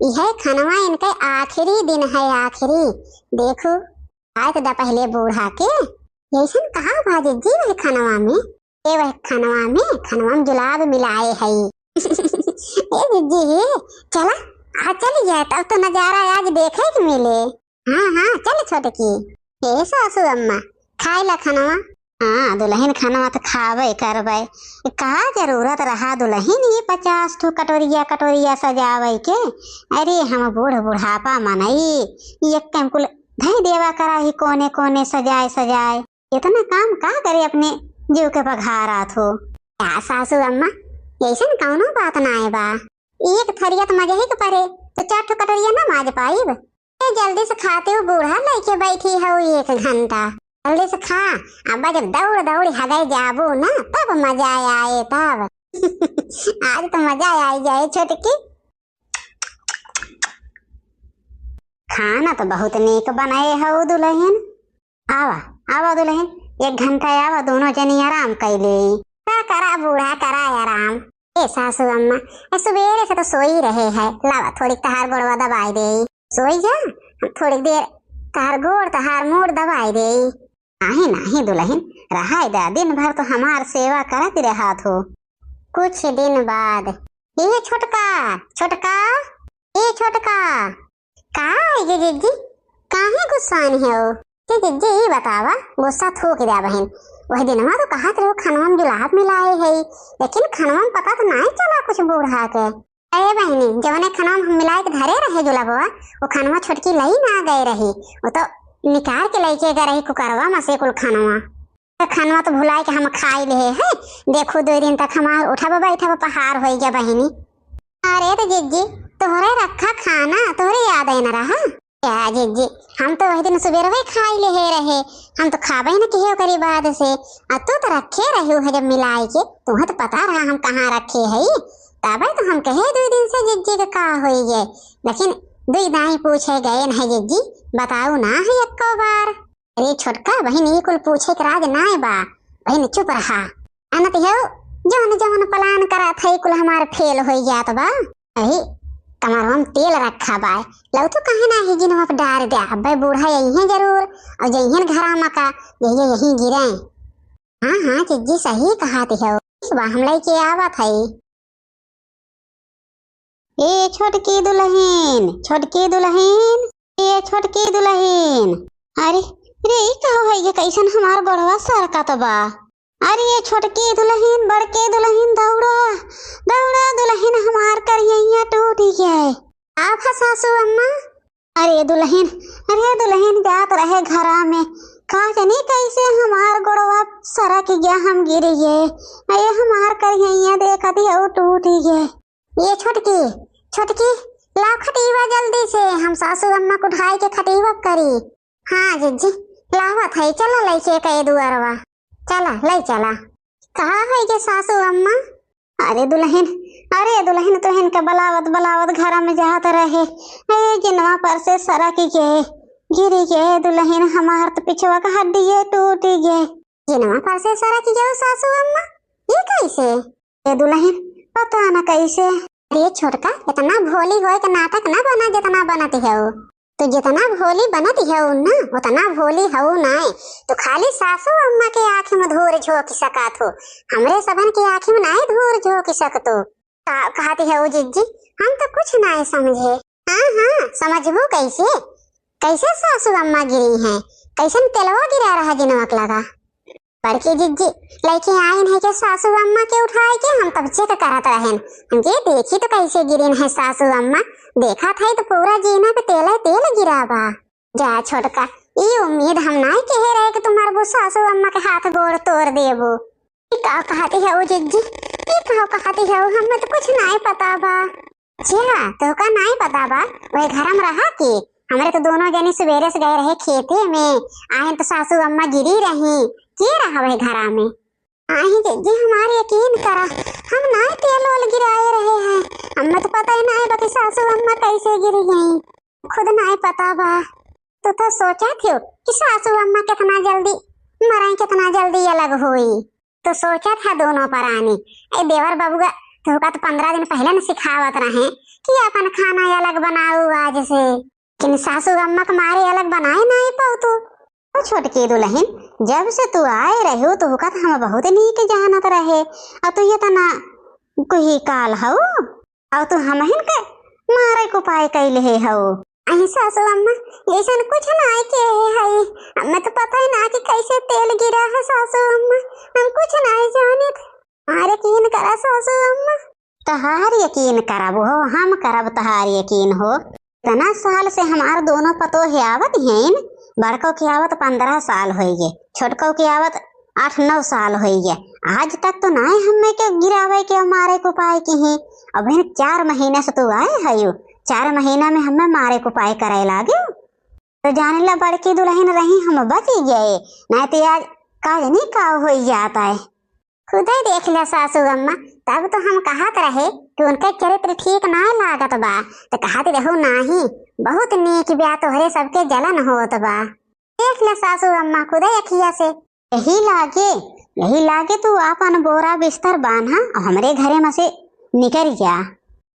यह खनवा इनके आखिरी दिन है आखिरी देखो आए तो दा पहले बूढ़ा के ऐसन कहा भाजी जी वह खनवा में ए वह खनवा में जुलाब मिलाए है ए जीजी चला आज चली जाए तब तो नजारा आज देखे के मिले। हाँ हाँ चल छोटकी। ए सासू अम्मा खाए ला खनवा। हाँ दुल्हन खनवा तो खावे करवे कहा जरूरत रहा दुल्हन ये 50 ठो कटोरिया सजावे के। अरे हम बुढ़ापा मनई एक कुल धई देवा करा ही कोने कोने सजाए इतना काम का करे अपने जीव के पघारा थो। क्या सासू अम्मा ऐसन कौनो बात ना है बा। एक थरिया तो मजे ही के परे तो 4 ठो कटोरिया ना माज पाइब। जल्दी से खाते हो बूढ़ा लेके बैठी है 1 घंटा जल्दी से खा। अब जब दौड़ हगाई जाबू ना तब मजा आए तब आज तो मजा आई जाए छोटकी। खाना तो बहुत नेक बनाए हो दुल्हन। आवा दुल्हन 1 घंटा आवा दोनों जनी आराम कैले। करा बूढ़ा करा आराम। ए सासू अम्मा सुबेरे से तो सोई रहे है लावा थोड़ी तहार गोड़वा दबाई दे। सोई जा थोड़ी देर तहार गोड़ तहार मोड़ दबाई दे। नहीं दुल्हन रहा दा दिन भर तो हमार सेवा करत रहा थो। कुछ दिन बाद ये छोटका का ये जीजी काहे गुस्सानी है ओ जीजी ये बतावा गुस्सा थोक दिया बहन। वही दिन तो कहा रहो खनवा में जुलाब मिलाए है लेकिन खनवा में पता तो नहीं चला कुछ बूढ़ा के। अरे बहनी जवने खनवा में मिलाए के धरे रहे जुलाबवा वो खनवा छोटकी लई ना गए रही वो तो निकाल के लेके गए रही कुकरवा में से कुल खनवा तो भुलाए के हम खाई ले है। देखो 2 दिन तक हमार उठा बैठा पहाड़ हो गया बहनी। अरे तो जीजी तोहरे रखा खाना तोहरे याद है न रहा क्या जीजी। हम तो वही दिन सुबह वही खाई ले रहे हम तो खाबे न किए करी बाद से तू तो रखे रही है जब मिलाई के तुम्हें तो पता रहा हम कहाँ रखे है तब तो हम कहे 2 दिन से जीजी का का हो गए लेकिन 2 दाई पूछे गए नहीं जीजी बताओ ना है एक बार। अरे छोटका बहन ये कुल पूछे के राज ना बा बहन चुप रहा अनत है जवन प्लान करा था कुल हमारे फेल हो जात बा। अही कमरवा में तेल रखा बा लव तो कहे ना ही जिन आप डार दे अब बूढ़ा यही है जरूर और जही घरा मका यही गिरे। हाँ जीजी सही कहा है हम लेके आवत है। ए छोटकी दुल्हन अरे रे कहो है ये कैसन हमार गोड़वा सरका तो बा। अरे ये छोटकी दुल्हन बड़के दुल्हन दौड़ा दुल्हन हमार करिया टूट गए। आप सासू अम्मा। अरे दुल्हन जात रहे घरा में का जाने कैसे हमार गोड़वा सरक गया हम गिर गए। अरे हमार करिया देखा थी और टूट गए। ये छोटकी ला खटीवा जल्दी से हम सासू अम्मा को उठाई के खटीवा करी। हाँ जीजी लावा था चला लेके कहे दुआरवा चला ले चला। कहा है ये सासू अम्मा। अरे दुल्हन तो इनका बलावत घर में जात रहे जिनवा पर से सरक गए गिर गए दुल्हन हमार तो पिछवा का हड्डी टूट गए। जिनवा पर से सरक गए सासू अम्मा ये कैसे। ये दुल्हन पता न कैसे। अरे छोटका इतना भोली होए का नाटक ना बना जितना बनती है तो जितना भोली बनती है ना उतना भोली हो ना तो खाली सासू अम्मा के आँख में धूर झोंक सकत हो हमरे सबन की आँख में नहीं धूर झोंक सकतो। कहती है जीजी हम तो कुछ नहीं समझे। हाँ समझबू कैसे सासू अम्मा गिरी हैं कैसन तेलवा गिरा रहा जिनवक लगा। बड़की जीजी लेके आइन है के सासू अम्मा के उठाए के हम तब चेक करत रहन हम ये देखी तो कैसे गिरिन है सासू अम्मा देखा था तो पूरा जीना पे तेल गिरा बा। जा छोटका ये उम्मीद हम नहीं कहे रहे कि तुम्हारे वो सासू अम्मा के हाथ गोड़ तोड़ देबो। का कहती है वो जीजी ये कहो कहती है हमें तो कुछ नहीं पता बा। चला तो का नहीं पता बा वही घर में रहा कि हमारे तो दोनों जने सवेरे से गए रहे खेते में आए तो सासू अम्मा गिरी रही के रहा वही घरा में। जी हमारे यकीन करा हम ना तेल गिराए रहे हैं हमें तो पता ही नहीं बाकी सासू अम्मा कैसे गिर गई खुद नहीं पता बा। तो सोचा थियो कि सासू अम्मा कितना जल्दी मरे कितना जल्दी अलग हुई तो सोचा था दोनों परानी देवर बाबूगा तो 15 दिन पहले न सिखावत रहे कि अपन खाना अलग बनाओ आज से लेकिन सासू अम्मा के मारे अलग बनाए नहीं पाऊ तो ओ छोटकी दुल्हन, जब से तू आए रही हो तो का हम बहुत नीक जानत रहे। और तू ये तना कोई काल हो और तू हमहिन के मारे को पाए कैले हो। अही सासू अम्मा ऐसा कुछ ना के है, हमें तो पता ही ना कि कैसे तेल गिरा है सासू अम्मा, हम कुछ नहीं जाने। मारे यकीन करा सासू अम्मा, तहार यकीन करब हो, हम करब तहार यकीन हो। इतना साल से हमार दोनों पतो है आवत हैं, बड़को की आवत 15 साल हो गए, छोटको की आवत 8-9 साल हो गए। आज तक तो ना हमें के गिरावे के मारे को पाए के हैं। अब 4 महीने से तू आए है, 4 महीना में हमें मारे को पाए करे लागे। तो जाने ला बड़की दुल्हन रही हम बच ही गए, नहीं तो आज काज नहीं का हो जाता है। खुद ही देख लिया सासू अम्मा, तब तो हम कहत रहे कि उनका चरित्र ठीक ना लागत बा, तो कहत रहो नहीं बहुत नेक ब्याह तोहरे सबके जलन होत बा। देख लिया सासू अम्मा खुद ही अखिया से, यही लागे तू आपन बोरा बिस्तर बांधा और हमरे घरे में से निकल जा।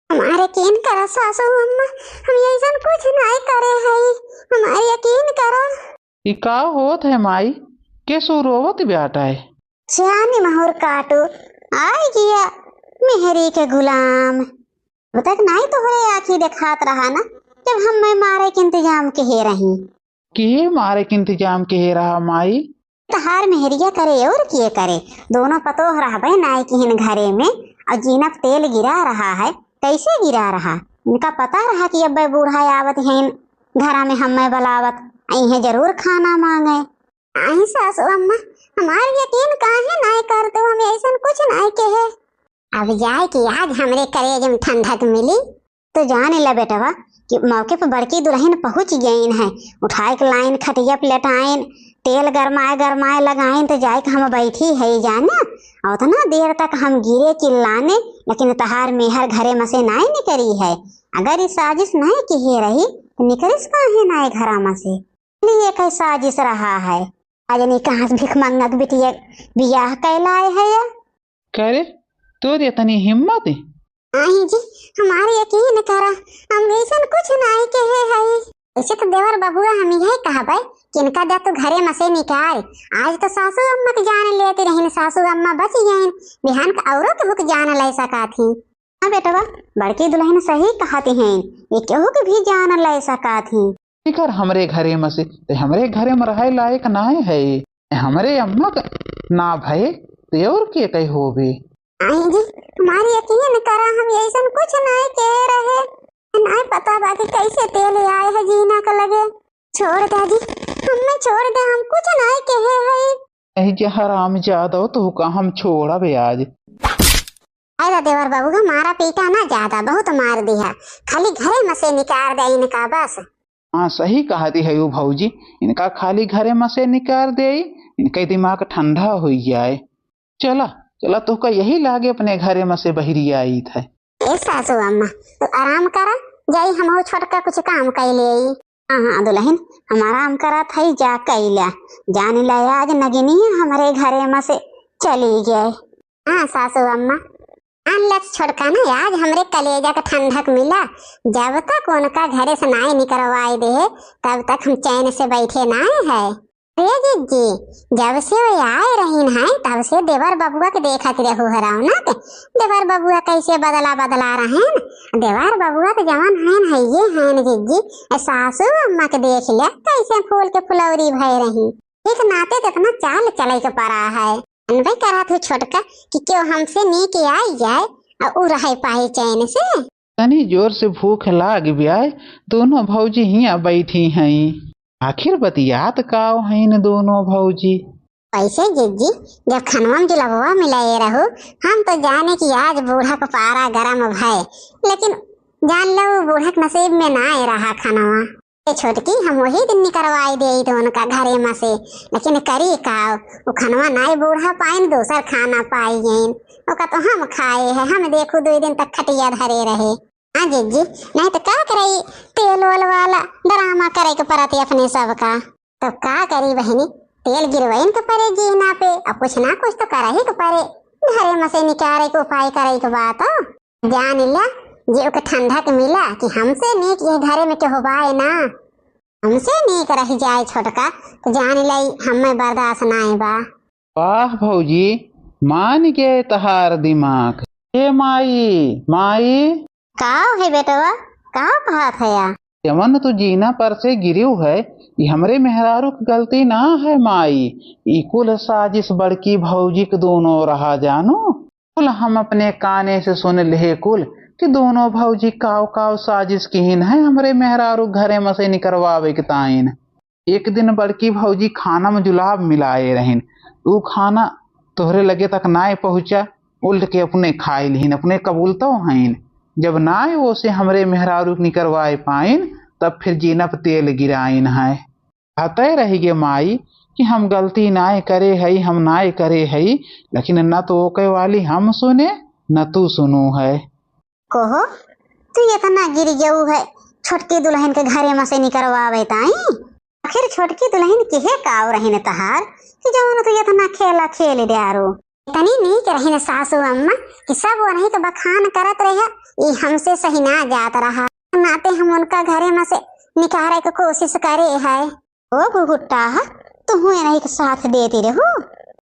हमारे यकीन करा सासू अम्मा, हम ऐसा कुछ नहीं करे है, हमारे यकीन करा। ई का होत है माई, के सुरोवत बेटा है। सियानी महूर काटू आई गया मेहरी के गुलाम। अब तक नहीं तोहरे आँखी दिखात रहा ना, जब हम मैं मारे के इंतजाम के हे रही। के मारे के इंतजाम के हे रहा माई? तहार मेहरिया करे और किए करे, दोनों पतोह रहबे नाई किहन घरे में। और जीनक तेल गिरा रहा है, कैसे गिरा रहा? इनका पता रहा कि अब बूढ़ा आवत है घरा में, हमें बलावत आई जरूर खाना मांगे। आई सासू अम्मा, हमारे यकीन काहे नहीं करते, हम ऐसा कुछ नहीं कहे। अब जाए कि आज हमरे करेज में ठंडक मिली तो जाने ला बेटवा कि मौके पर बड़की दुल्हन पहुंच गई है। उठाए के लाइन खटिया पलटाइन, तेल गरमाए लगाइन तो जाए हम बैठी है जाने। और उतना देर तक हम गिरे चिल्लाने, लेकिन तहार मेहर घरे में से नहीं निकली है। अगर ये साजिश नहीं की रही तो निकलिस काहे नहीं घरा में से? ये कई साजिश रहा है। आज नहीं कहाँ से भिख मंगक बिटिया बियाह कैलाए है या करे तोर इतनी हिम्मत है? आई जी हमारे यकीन करा, हम ऐसा कुछ नहीं कहे है। ऐसे तो देवर बबुआ हम यही कहबे कि इनका जा तू घरे में से निकाल। आज तो सासू अम्मा के जान लेते रही, सासू अम्मा बच गए, बिहान का औरों के हुक जान ले सका थी। हाँ बेटवा, बड़की दुल्हन सही कहती हैं, ये केहू के भी जान ले सका थी। निकर हमरे घरे में से, तो हमरे घरे में रहे लायक ना है, हमरे अम्मा का ना भय तो और के कही हो भी। आई जी हमारी यकीन करा, हम ऐसा कुछ नहीं कह रहे, नहीं पता बाकी कैसे तेल आए है जीना का लगे। छोड़ दे जी, हमें छोड़ दे, हम कुछ नहीं कहे है। जे हराम ज्यादा तो का हम छोड़ा बे आज। अरे देवर बाबू का मारा पीटा ना ज्यादा, बहुत मार दिया, खाली घरे में से निकाल दे इनका बस। हाँ सही कहती है वो भौजी, इनका खाली घरे में से निकाल दे, इनका दिमाग ठंडा हो जाए। चला चला तो का यही लागे अपने घरे में से बहरी आई था। ए सासू अम्मा तो आराम करा, जाई हम छोटका कुछ काम कैले। हाँ दुल्हन हम आराम करा था, जा कैला जान ला आज नगिनी हमारे घरे में से चली गए। हाँ सासू अम्मा अनलक्ष छोटका ना, आज हमरे कलेजा का ठंडक मिला। जब तक उनका घरे से नाई निकलवाई दे तब तक हम चैन से बैठे ना है। अरे जी जब से वो आए रही है तब से देवर बबुआ के देखत रहू हराव ना, देवर बबुआ कैसे बदला रहे हैं। देवर बबुआ तो जवान है ये है जी, सासू अम्मा के देख लिया कैसे फूल के फुलौरी भय रही। एक नाते तो इतना चाल चले के पड़ा है। अनबे करा था छोटका कि क्यों हमसे नीके आई जाए और उ रहे पाए चैन से। तनी जोर से भूख लाग ब्याय, दोनों भौजी हिया बैठी हैं। आखिर बतियात काव हैं न दोनों भौजी। ऐसे जिज्जी जब खनवा में जुलबुआ मिलाए रहो, हम तो जाने कि आज बूढ़ा को पारा गरम भय, लेकिन जान लो बूढ़ा के नसीब में ना आए रहा खनवा। छोटकी हम वही दिन निकलवाई दे तो उनका घरे में से, लेकिन करी काव वो खनवा नाई बूढ़ा पाइन दूसर खाना पाई गईन, ओका तो हम खाए है। हम देखो 2 दिन तक खटिया धरे रहे। हाँ जीजी नहीं तो क्या करे, तेल वोल वाला ड्रामा करे के परत अपने सबका। तो क्या करी बहनी, तेल गिरवाइन के परे जीना पे, अब कुछ ना कुछ तो करे ही के परे। घरे में से निकाले के उपाय करे के बात हो। जान लिया जे ओके ठंडक मिला कि हमसे नीक ये घरे में के होबाए ना। हमसे नीक रह जाए छोटका तो जान लई हमें बर्दाश्त नाई बा। वाह भौजी, मान गए तहार दिमाग। ए माई माई, काव है बेटवा, काव कहत है या? जमन तू जीना पर से गिरियो है, ये हमरे मेहरारू की गलती ना है माई। ई कुल साजिश बड़की भौजी के दोनों रहा जानो। कुल हम अपने काने से सुन ले कुल कि दोनों भौजी काव काव साजिश कीन है हमरे मेहरारू घरे में से निकलवावे के ताइन। एक दिन बड़की भौजी खाना में जुलाब मिलाए रहीन, वो खाना तोहरे लगे तक नाय पहुंचा, उल्ट के अपने खाए लिहिन, अपने कबूलतो हईन। जब नाय वो से हमरे मेहरारू निकलवाए पाइन तब फिर जीना पर तेल गिराइन है। कहते रही गे माई कि हम गलती नाय करे हई, हम नाय करे हई, लेकिन न तो ओके वाली हम सुने न तू सुनू है। कोहो तू इतना गिर जाऊ है छोटकी दुल्हन के घरे में से निकलवावे ताई? आखिर छोटकी दुल्हन केहे काव रहीन तहार कि जवन तू इतना खेला खेल डारो? इतनी नीक रहीन सासू अम्मा कि सब वही तो बखान करत रहे, ये हमसे सही ना जात रहा, नाते हम उनका घरे में से निकारे के कोशिश करे है। ओ गुगुट्टा तुम नहीं के साथ देती रहो।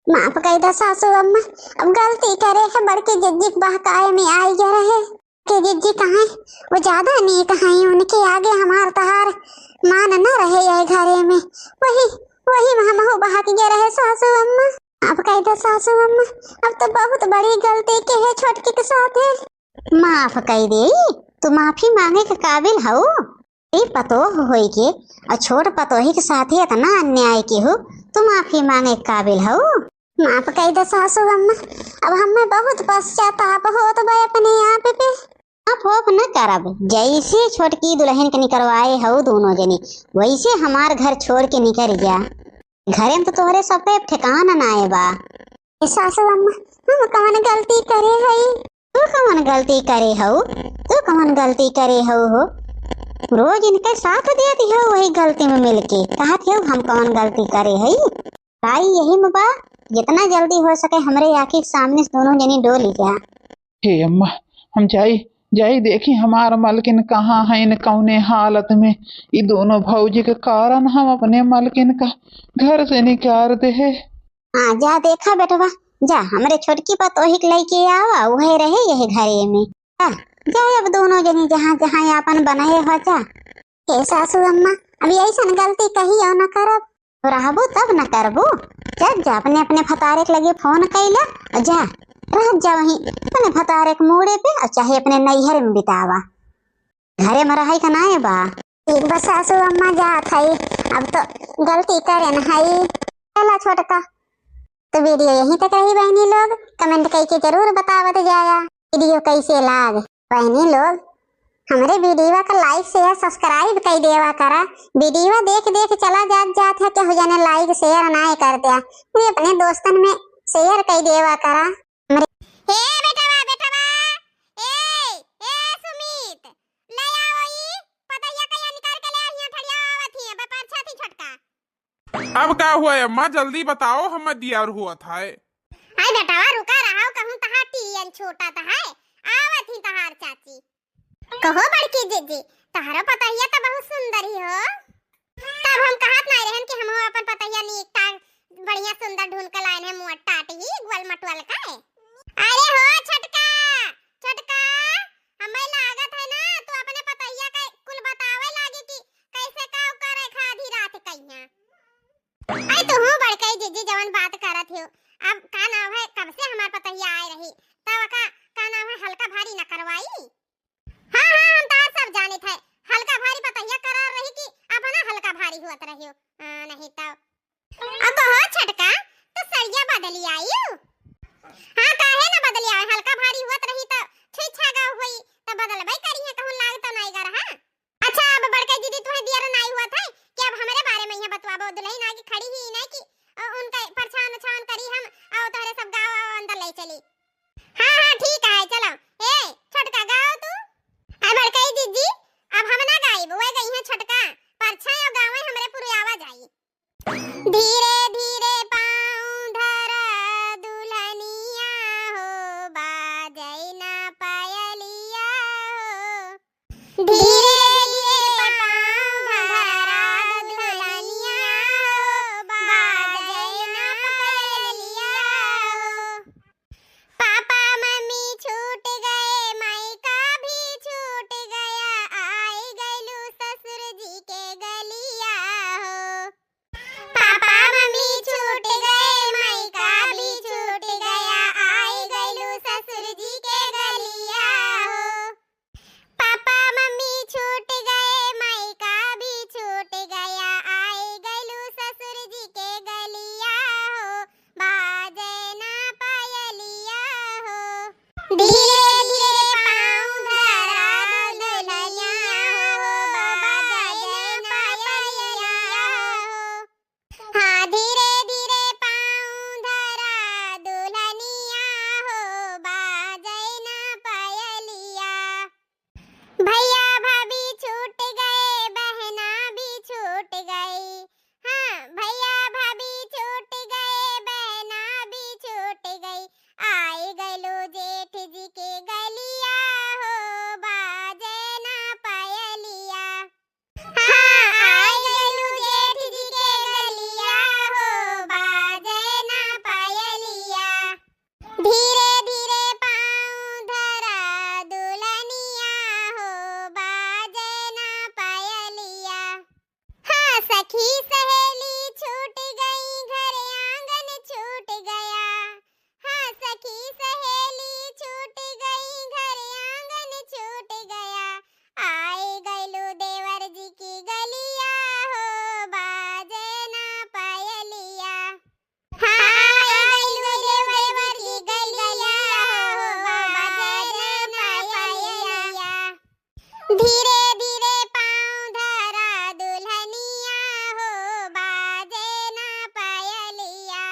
माफ कर दो सासू अम्मा, अब गलती करे है बड़के जिज्जी बहकाए में आई जा रहे के जिज्जी कहाँ वो ज्यादा नीक है, उनके आगे हमार तहार मान न रहे यह घरे में, वही वही हम हो बहक गए रहे सासू अम्मा। अब कह दो सासू अम्मा, अब तो बहुत बड़ी गलती के है छोटकी के साथ है। माफ कर दे, तू माफी मांगे के काबिल हो। पतो होई के और छोट पतोही के साथ ही इतना अन्याय की हो, तू माफी मांगे के काबिल हो। माफ कर दो सासू अम्मा, अब हमें बहुत पश्चाताप हो तो भाई अपने आप पे आप न करब। जैसे छोटकी दुल्हन के निकलवाए हो दोनों जनी, वैसे हमार घर छोड़ के निकल जा। घरे में तो तोहरे सब पे ठिकाना ना आए बा। सासू अम्मा हम कौन गलती करे हई? तू कौन गलती करे हो? तू कौन गलती करे हो? रोज इनके साथ देती हो वही गलती में मिलके, कहती हो हम कौन गलती करे हई? भाई यही में बा, जितना जल्दी हो सके हमरे आँखी के सामने दोनों जनी डोली जा। हे अम्मा, हम जाई देखी हमार मलकिन कहाँ है, इन कौने हालत में। ये दोनों भौजी के कारण हम अपने मलकिन का घर से निकाल दे है। हाँ जा देखा बेटवा, जा हमरे छोटकी पतोही के लेके आवा, वही रहे यही घरे में। जा अब दोनों जनी जहाँ जहाँ अपन बनाए हो जा। हे सासू अम्मा, अब ऐसा गलती कही और न करब, रहबो तब न करबो। जा अपने अपने फतारे के लगे फोन कैला और जा रह जा वहीं अपने फतारे के मोड़े पे, और चाहे अपने नैहर में बितावा, घरे में रहे का ना बा। ठीक बस सासू अम्मा जात हई, अब तो गलती करे न हई। चला छोटका, तो वीडियो यहीं तक रही बहनी लोग, कमेंट करके जरूर बतावत जाया वीडियो कैसे लाग। बहनी लोग हमारे वीडियो का लाइक शेयर सब्सक्राइब कर देवा करा। वीडियो देख देख चला जात है, क्या हो जाने लाइक शेयर ना कर दिया, मुझे अपने दोस्तन में शेयर कर देवा करा। हे बेटवा ए सुमित, ले आओ ई पतैया कया निकाल के ले आइया, ठड़िया आवत ही बे परछा थी छोटका। अब क्या हुआ अम्मा, जल्दी बताओ, हम दियार हुआ था। हाय बेटवा रुका रहा कहूं तहार टीएन छोटा था है, आवत ही तहार चाची। कहो बड़की जीजी, तहारो पतैया तो बहुत सुंदर ही हो। तब हम कहत नहीं रहन कि हम अपन पतैया नीक बढ़िया सुंदर ढूंढ के लाए हैं, मुंह टाट ही ग्वाल मटवाल का है। अरे हो छोटका छोटका, हमें लागत है ना तू अपने पतैया का कुल बतावे लागी कि कैसे का करे खा आधी रात कइया। आई तो हूं बड़कई जीजी जवन बात करत हो, अब का नाम है, कब से हमार पतैया आए रही, तब का नाम है हल्का भारी न करवाई। हाँ हम तार सब जाने थे, हल्का भारी पतैया करार रही कि अब ना हल्का भारी हुआ रहियो, नहीं तो अब हो छटका तो सरिया बदली आई। हाँ काहे ना बदली आए, हल्का भारी हुआ रही तो ठीक छागा हुई तो बदलबई करी है, कहूं लाग तो नहीं कर। हां अच्छा अब बड़के दीदी तुम्हें दियर नहीं हुआ था कि अब हमारे बारे में यहां बतवाबो, दुल्हन आगे खड़ी ही नहीं कि उनका परछावन छावन करी हम आओ तोरे सब गांव अंदर ले चली। हां ठीक है चलो। ए छटका गाओ तू। बड़के दीदी अब हम ना गाइब, वो गई है छटका, परछाई और गावे हमरे पूरे आवाज आई। धीरे धीरे पाँव धरा दुल्हनिया हो, बाजै ना पायलिया हो। धीरे धीरे पाँव धरा धीरे धीरे पाँव धरा दुल्हनिया हो बाबा जय पायलिया हो। हाँ धीरे धीरे पाँव धरा दुल्हनिया हो बाजै ना पायलिया। भैया भाभी छूट गए बहना भी छूट गई। हाँ भैया भाभी छूट गए बहना भी छूट गई। आए गलो जेठ जी के गलिया हो बाजे ना पायलिया। हाँ आए गलो जेठ जी के गलिया हो बाजे ना पायलिया। धीरे धीरे पाँव धरा दुल्हनिया हो बाजे ना पायलिया। हाँ सखी सहेली छूट गई घर आंगन छूट गया। हाँ सखी सहेली छूट गई घर आंगन छूट गया। आए गलो देवर जी की गलिया हो बाजे ना पायलिया। हाँ आए गलो देवर जी गलिया हो बाजे ना पायलिया। धीरे धीरे पाँव धरा दुल्हनिया हो बाजे ना पायलिया।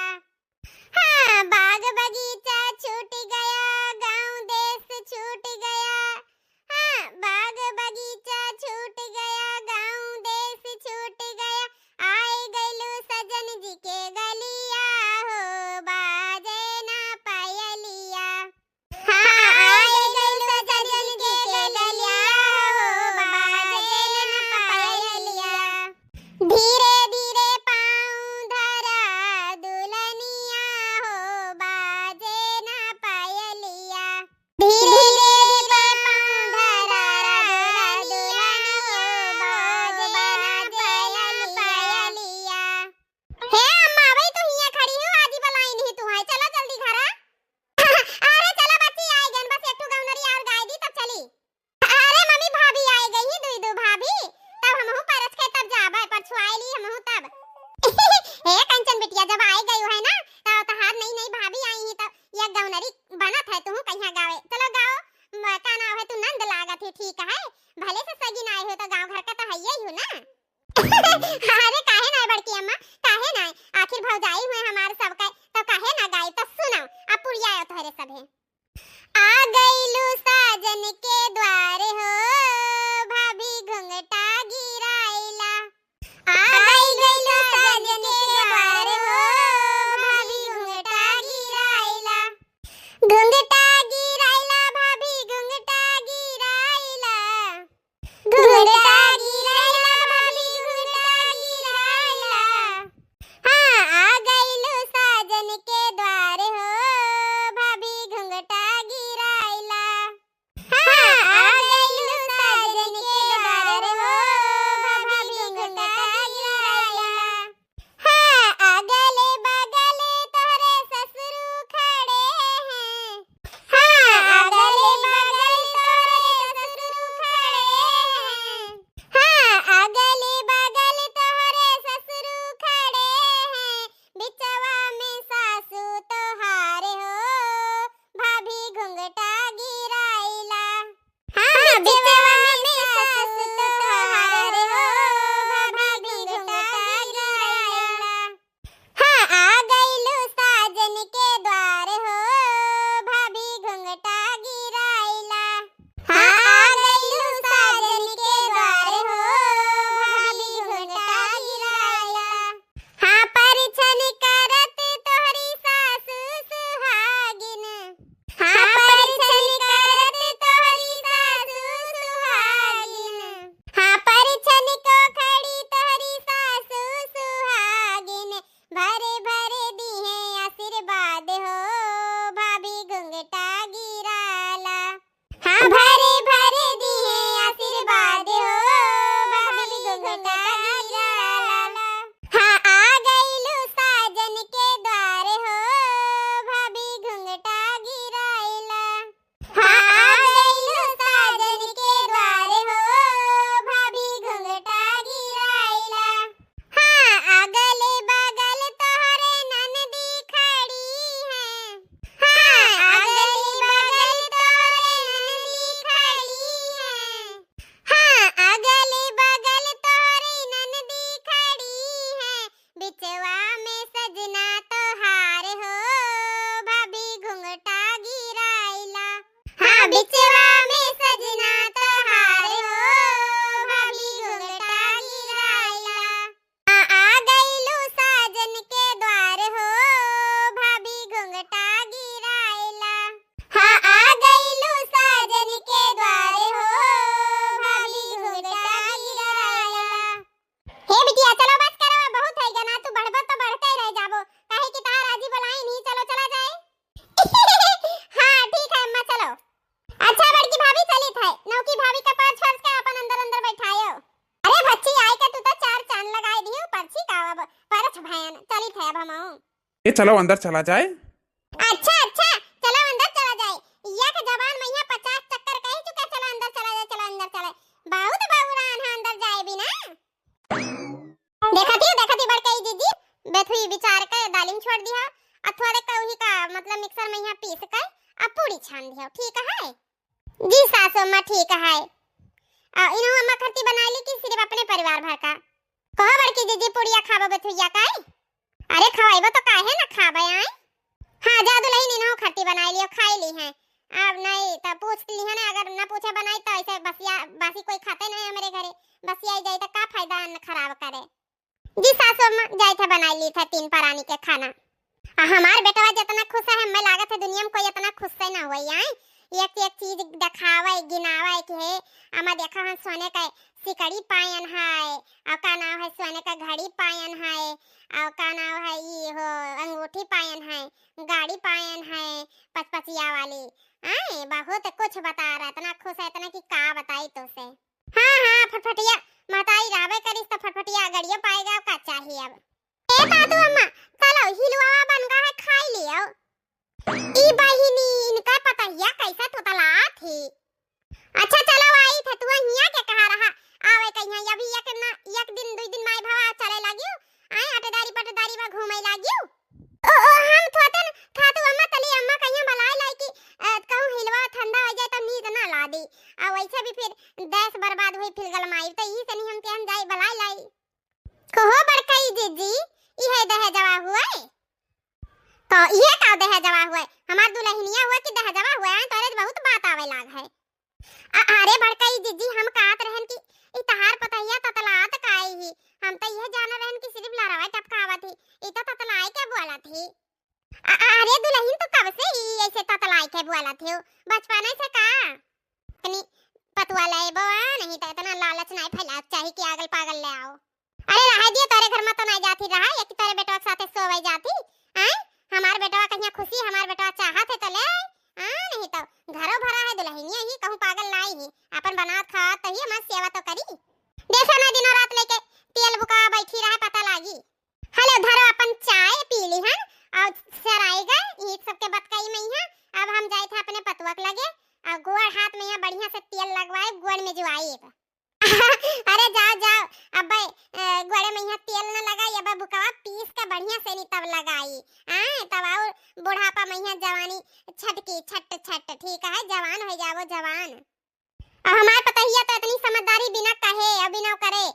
हाँ बाग बगीचा छूट गया गांव देश छूट गया। हाँ बाग बगीचा छूट गया गांव देश छूट गया। आए गलो सजन जी के गलिया हो बाजे ना पायलिया। हाँ आए गलो सजन जी के गलिया हो बाजे ना पायलिया। धीरे धीरे पाँव धरा दुल्हनिया हो बाजे ना पायलिया। धीरे धीरे पाँव धरा दुल्हनिया हो बाजे ना पायलिया। हे अम्मा भाई तू हिया खड़ी हो आजी बलाई नहीं तू है चलो जल्दी घरा। अरे चलो बच्ची आई गन बस एक गौनरी और गाय दी तब चली। अरे मम्मी भाभी आई गई ही दुई दो भाभी तब हमहु परस के तब जाबे पर छुआईली हमहु तब। हे कंचन बिटिया जब आई गई है ना तब तहार नई नई भाभी आई ही तब ये गौनरी बनत है तू कहिया गावे चलो गाओ। का नाम है तू नंद लागत है ठीक है भले से सगी ना हो तो गांव घर का तो है ही हो ना। अरे काहे ना बड़की अम्मा काहे ना आखिर भौजाई हुए हमारे सबका तो काहे ना गाए तो सुनाओ अब पुरिया तोहरे सब है। आ गईलू साजन के द्वार हो भाभी घुंघटा गिराइला। आ गईलू साजन के द्वार हो भाभी घुंघटा गिराइला। घुंघटा गिराइला भाभी घुंघटा गिराइला। घुंघटा गिराइला भाभी घुंघटा गिराइला। हाँ आ गईलू साजन के द्वार हो भाभी घुंघटा गिराइला। हाँ आ बिचवा में सजना तोहार हो भाभी घुंघटा गिराइला। आ गइलू साजन के द्वार हो भाभी घुंघटा गिराइला। हाँ आ गइलू साजन के द्वार हो भाभी घुंघटा गिराइला। हे बिटिया चलो बस करो, बहुत है जना, तू बढ़बो तो बढ़ते ही रह जाबो, काहे कि तार आजी बुलाई नहीं, चलो चला जाए। हाँ ठीक है अम्मा चलो। अच्छा बड़की भाभी चली थे, नौकी भाभी का पार छोड़ के अपन अंदर अंदर बैठायो। अरे बच्ची आई के तू तो चार चांद लगाई दियो, पर्ची का अब परछ भयन चली थे अब हमहू। ए चलो अंदर चला जाए। अच्छा अच्छा चलो अंदर चला जाए, या के जबान में यहाँ 50 चक्कर कह चुका, चलो अंदर चला जाए, चलो अंदर चले, बहुत बाबूरान है अंदर जाए बिना। देखती बड़कई दीदी बेथुई विचार के दालिम छोड़ दिया, और थोड़े कौही का मतलब मिक्सर में यहाँ पीस के अब पूरी छान दिया, ठीक है जी सासू अम्मा ठीक है। इन्हों अम्मा खर्ती बना ली कि सिर्फ अपने परिवार भर का? कहो बड़की दीदी पूड़िया खाबो बेथुइया का? अरे खवाइबो तो काहे ना खाबे आए। हाँ जादू लही इन्हों खर्ती बना लियो, खाई ली है, अब नहीं तो पूछ ली है ना, अगर ना पूछे बनाई तो ऐसे बसिया बासी कोई खाते नहीं हमारे घरे, बसिया जाए तो का फायदा अन्न खराब करे। जी सासू अम्मा जाए थे बना ली था 3 प्राणी के खाना। हमार बेटवा जितना खुश है, हमें लागत है दुनिया में कोई इतना खुश से ना हुई है। एक चीज दिखावे गिनावे कि हे अम्मा देखा हम सोने का सिकड़ी पायन है, और का नाम है सोने का घड़ी पायन है, और का नाम है ये हो अंगूठी पायन है, गाड़ी पायन है 5-5 वाली। आए बहुत कुछ बता रहा, इतना खुश है इतना कि का बताई तो से। हाँ फटफटिया माताई रावे करिस तो फटफटिया गड़ियो पाएगा, का चाहिए अब। ए दादू अम्मा चलो हिलवा बन गया है, खाई लियो। ई बहिनी इनका पता हिया कैसा तो तला थी। अच्छा चलो आई थे तू हिया के कहा रहा आवे कहिया, अभी एक दिन 2 दिन माय भावा चले लागियो, आए अटेदारी पटेदारी में घूमे लागियो। ओ हम थोतन खातू अम्मा तली अम्मा कहिया बलाई लाई कि कहूं हिलवा ठंडा हो जाए तो नींद ना ला दी, आ वैसे भी फिर गैस बर्बाद हुई फिर गलमाई, तो ई से नहीं हम के हम जाई बलाई लाई। कहो बड़कई जीजी इहे दहे जवा हुए तो ये का दहे जवा हुए, हमार दुल्हनिया हुए कि दहे जवा हुए हैं, तोरे बहुत बात आवे लाग है। अरे बड़कई जीजी हम कहत रहन कि ई तहार पतैया ततलात काई ही, हम तो यह जान रहन कि सिर्फ लड़वा टपकावत ही, ई तो ततलाई के बोला थी। अरे दुल्हन तो कब से ई ऐसे ततलाई के बोला थी, बचपन से का तनी पतवा ले बवा, नहीं तो इतना लालच नहीं फैला चाहिए कि अगल पागल ले आओ। अरे रह दिए तोरे घर में तो नहीं जाती रहा, एक तोरे बेटवा के साथे सोवे जाती हैं, हमार बेटवा कहिया खुशी हमार बेटवा चाहत है तो ले नहीं तो घरों भरा है दुल्हनिया ही कहूं पागल लाई ही, अपन बनात खात तो ही हमार सेवा तो करी। देखो ना दिनों रात लेके तेल बुका बैठी रहे पता लागी। हेलो धरो अपन चाय पी ली हैं और सराएगा ये सब के बतकई में ही। अब हम जाए थे अपने पतुआ के लगे और गोड़ हाथ में यहाँ बढ़िया से तेल लगवाए, गोड़ में जुआई। अरे जाओ अब गोड़े में यहाँ तेल न लगाई, अब बुकवा पीस के बढ़िया से नहीं तब लगाई, तब और बुढ़ापा में यहाँ जवानी छटकी छट ठीक है, जवान हो जाओ जवान। और हमारे पतहिया तो इतनी समझदारी बिना कहे अभी ना करे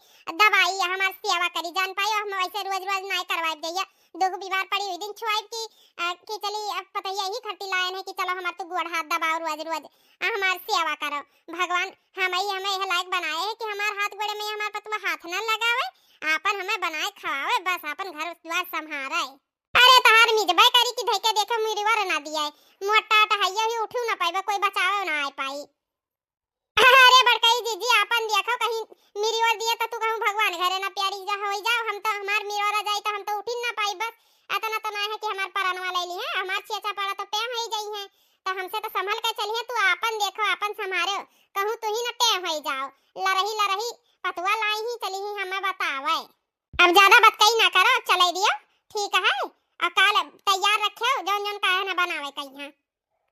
दवाई हमार सेवा करी जान पाई, हम ऐसे रोज नहीं करवाए दैया। 2 बीमार पड़ी हुई दिन छुआई कि चली अब पतहिया ही खर्ती लाए नहीं कि चलो हमार तो गोड़ हाथ दबाओ रोज हमार सेवा करो। भगवान हमें यह लायक बनाए है कि हमार हाथ गोड़े में हमार पतवा हाथ न लगावे, आपन हमें बनाए खवावे, बस अपन घर द्वार संभारे। अरे तहार मिजबे करी कि धइके देखो मिरवर ना दिया मोटा टहैया ही उठू ना पाइबा, कोई बचावे ना आ पाई। अरे बड़कई जीजी आपन देखो कहीं मेरी ओर दिया तो तू कहूं भगवान घरे ना प्यारी जा हो जाओ, हम तो हमार मेरी ओर जाई तो हम तो उठ ना पाई, बस इतना तो ना है कि हमार परानवा ले ली है, हमार चेचा पड़ा तो टेम हो जाई है, तो हमसे तो संभल के चलिए, तू आपन देखो आपन संभारो, कहूं तू ही ना टेम हो जाओ। लरही पतुआ लाई ही चली ही हमें बतावे। अब ज्यादा बतकई ना करो, चले दियो ठीक है, और कल तैयार रखो जौन काहे ना बनावे कहीं।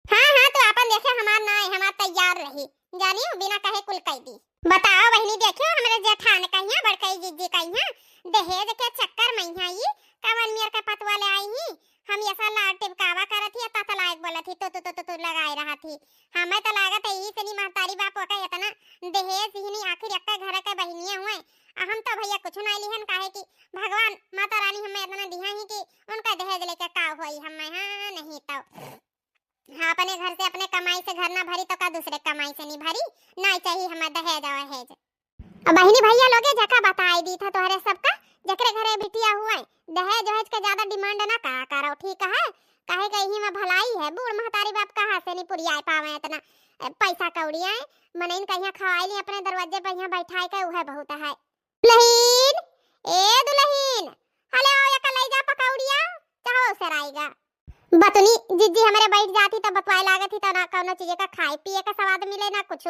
हाँ तो आपन देखे हमार ना हमार तैयार रही जानियो बिना कहे कुल कह दी। बताओ बहनी देखियो हमरे जेठान कहिया बड़कई जीजी कहिया दहेज के चक्कर में ही कवन मियर के पतवा ले आई ही, हम ऐसा लाड टिपकावा करत ही ता लायक बोलत ही तो लगाई रहा थी। हमें तो लागत है ई सनी महतारी बाप का इतना दहेज ही नहीं, आखिर एक घर के बहनिया हुए, हम तो भैया कुछ नहीं लिहन काहे कि भगवान माता रानी हमें इतना दिया ही कि उनका दहेज लेके का होई हमें। हां नहीं तो अपने घर से अपने कमाई से घर ना भरी तो का दूसरे कमाई से नहीं भरी। नहीं चाहिए हमें दहेज वहेज। बहनी भैया लोगे जका बताई दी था तोहरे सबका जकरे घरे बिटिया हुए दहेज वहेज का ज्यादा डिमांड ना करो, ठीक है? काहे कहीं में भलाई है, बूढ़ महतारी बाप कहाँ से नहीं पुरिया पावे इतना पैसा कौड़ी है। मनइन कहीं खवाई ली अपने दरवाजे पर यहाँ बैठाई के उहे बहुत है। दुल्हीन ए दुल्हीन हले आओ या कल जा पकौड़िया चाहो से आएगा। बतनी जिज्जी हमारे बैठ जाती तो बतवाए लागत ही तो ना कोनो चीज का खाए पिए का स्वाद मिले ना कुछ।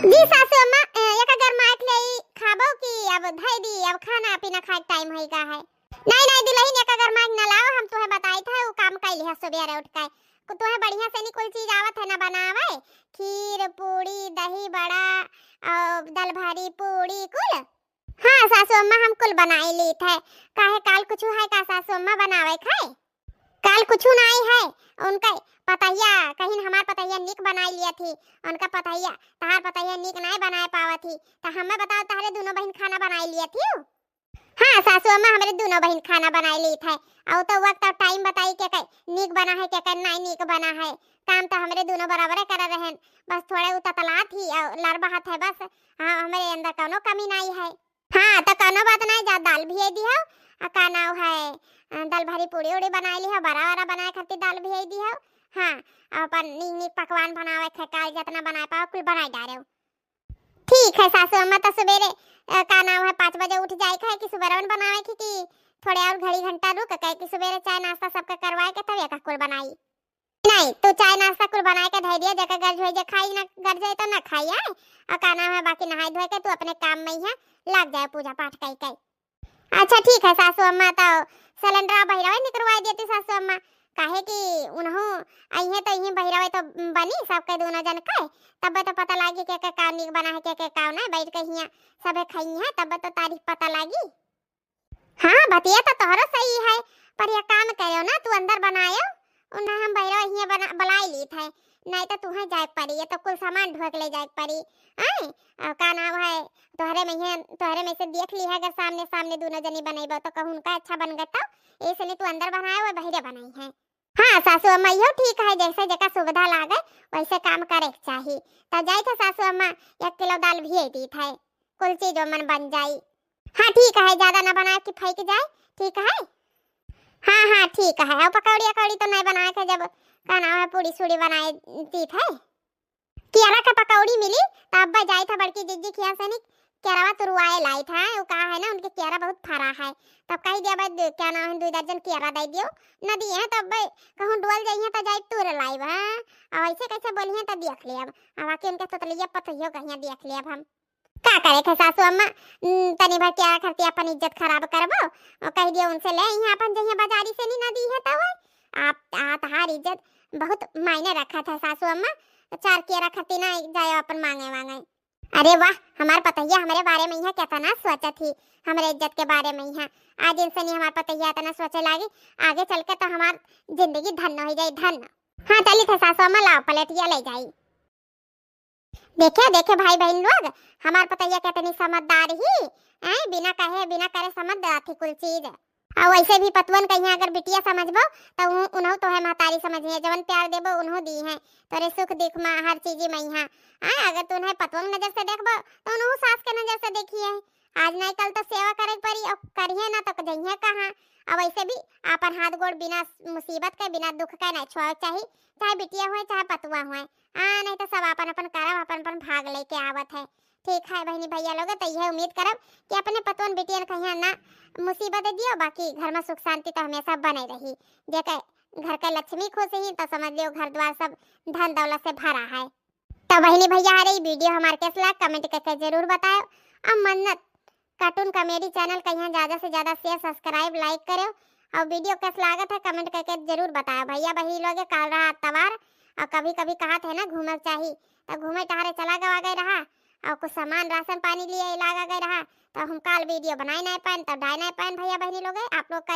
जी सासू अम्मा एक गरमाइट ले खाबो की अब धई दी, अब खाना पीना खाए टाइम होइगा है। नहीं नहीं दुल्हन एक गरमाइट ना लाओ, हम तोहे बताई था वो काम कैली है सुबह उठ के। तोहे बढ़िया से नहीं कोई चीज आवत है ना बनावे, खीर पूड़ी दही बड़ा और दाल भारी पूड़ी कुल। हाँ सासू अम्मा हम कुल बनाई ली थे। काहे काल कुछ है का सासू अम्मा बनावे खाए? काल कुछ नहीं है उनका पतैया कहीं हमार पतैया निक बनाई लिया थी, उनका पतैया तहार पतैया निक नहीं बनाए पावा थी तो हमें बताओ तारे दोनों बहन खाना बनाई लिया थी। हाँ सासू अम्मा हमारे दोनों बहन खाना बनाई ली थे और तो वक्त और टाइम बताई के निक बना है के नहीं निक बना है। काम तो हमारे दोनों बराबर कर रहे हैं, बस थोड़े उतला थी और लड़ बहात है बस। हाँ हमारे अंदर कोनो कमी नहीं है। हाँ तो कोनो बात नहीं, जा दाल भी दी है का नाव है दाल भरी पूड़ी उड़ी बनाई ली है, बड़ा बड़ा बनाए खातिर दाल भी दी है। हाँ अपन नीक नीक पकवान बनावे खकाल जितना बनाए पाओ कुल बनाई डाले। ठीक है सासू अम्मा तो सवेरे का नाम है 5 बजे उठ जाए है कि सुबह बनावे कि थोड़े और घड़ी घंटा रुक के कि सवेरे चाय नाश्ता सबका करवाए के तब एक कुल बनाई। नहीं तो चाय नाश्ता कुल बनाए के धै दिया जका गर्ज होई जे खाई ना गर्ज जाए तो ना खाई है और का नाम है बाकी नहाई धोए के तू अपने काम में ही लग जाए पूजा पाठ कई कई। अच्छा ठीक है सासू अम्मा तो सिलेंडर बहिरावे निकलवाई देती सासू अम्मा, काहे कि उन्हों अइहे तो यही बहिरावे तो बनी सबके दोनों जन के तब तो पता लागी के का निक बना है के का ना बैठ के हिया सबे खाई है तब तो तारीख पता लागी। हाँ बतिया तो तोहरो सही है पर ये काम करियो ना तू अंदर बनायो उन्हें हम बहिरावे हिया बना बलाई ली थे, नहीं तो तुहे जाए पड़ी ये तो कुल सामान ढोक ले जाए पड़ी। आई का नाम है तोहरे में से देख ली है अगर सामने सामने दोनों जनी बनाई तो कहूं का अच्छा बन गया तो इसलिए तू अंदर बनाया वो बहिरे बनाई है। हाँ सासू अम्मा यो ठीक है, जैसे जगह सुविधा लागे वैसे काम करे चाहिए। तो जाई थे सासू अम्मा 1 किलो दाल भी दी थे कुल चीज मन बन जाई। हाँ ठीक है ज्यादा ना बना के फेंक जाए, ठीक है? हाँ हाँ ठीक है। और पकौड़ी अकौड़ी तो नहीं बनाए थे जब का नाम है पूड़ी सूड़ी बनाए दी थे। केरा का पकौड़ी मिली तब जाई था बड़की जिज्जी खिया से नहीं केरावा तुरवाए लाई था वो कहा है ना उनके केरा बहुत फरा है तब कही दिया बाद क्या नाम है 2 दर्जन केरा दे दियो न दिए है तब कहूं डोल जाइए तो जाई तुर लाई बा अब ऐसे कैसे बोलिए तो देख ले अब आके उनके तोतलिया पतइयो कहिया देख ले अब हम का करे थे सासू अम्मा तनी भर केरा खरती अपन इज्जत खराब करबो और कह दियो उनसे ले यहाँ अपन जहिया बाजारी से नहीं नदी है तब आप तहार इज्जत बहुत मायने रखा था सासू अम्मा। 4 केरा खरती ना जाए अपन मांगे। अरे वाह हमार पतैया हमारे बारे में यहाँ कितना सोचा थी हमारे इज्जत के बारे में यहाँ आज इनसे नहीं हमार पतैया इतना सोचे लागी आगे चल के तो हमार जिंदगी धन्य हो जाए धन्य। हाँ चली थे सासू अम्मा लाओ पलटिया ले जाई। देखे भाई बहन लोग हमार पतैया कितनी समझदार ही है, बिना कहे बिना करे समझ थी कुल चीज। और वैसे भी पतवन कहीं अगर बिटिया समझबो तो उन्हों तो है महतारी समझिए जवन प्यार देबो उन्हों दी है तोरे सुख दुख में हर चीज में यहाँ अगर तू पतवन नजर से देखबो तो उन्हों सास के नजर से देखिए आज नहीं कल तो सेवा करे पड़ी और करिए ना तो जइए कहाँ। और वैसे भी अपन हाथ गोड़ बिना मुसीबत के बिना दुख के नहीं छोड़ चाहिए, चाहे बिटिया हुए चाहे पतुआ हुए नहीं तो सब अपन अपन करब अपन अपन भाग लेके आवत है। ठीक है बहनी भैया लोग तो यह उम्मीद करब कि अपने पतवन बिटियन कहीं ना मुसीबत दियो बाकी घर में सुख शांति तो हमेशा बने रही। जेके घर के लक्ष्मी खुश ही तो समझ लियो घर द्वार सब धन दौलत से भरा है। तो बहनी भैया हमारे वीडियो हमारे कैसे लगा कमेंट करके जरूर बताओ। अब मन्नत कार्टून कॉमेडी चैनल का यहाँ ज्यादा से ज्यादा शेयर सब्सक्राइब लाइक करो और वीडियो कैसा लागत है कमेंट करके जरूर बताओ। भैया बही लोग कल रहा तवार और कभी कभी कहा थे ना घूमर चाहिए तो घूमे टहरे चला गवा गए रहा और कुछ सामान राशन पानी लिए लागा गए रहा तो हम कल वीडियो बनाए नहीं पाए तो डाल नहीं पाए भैया बहनी लोग आप लोग का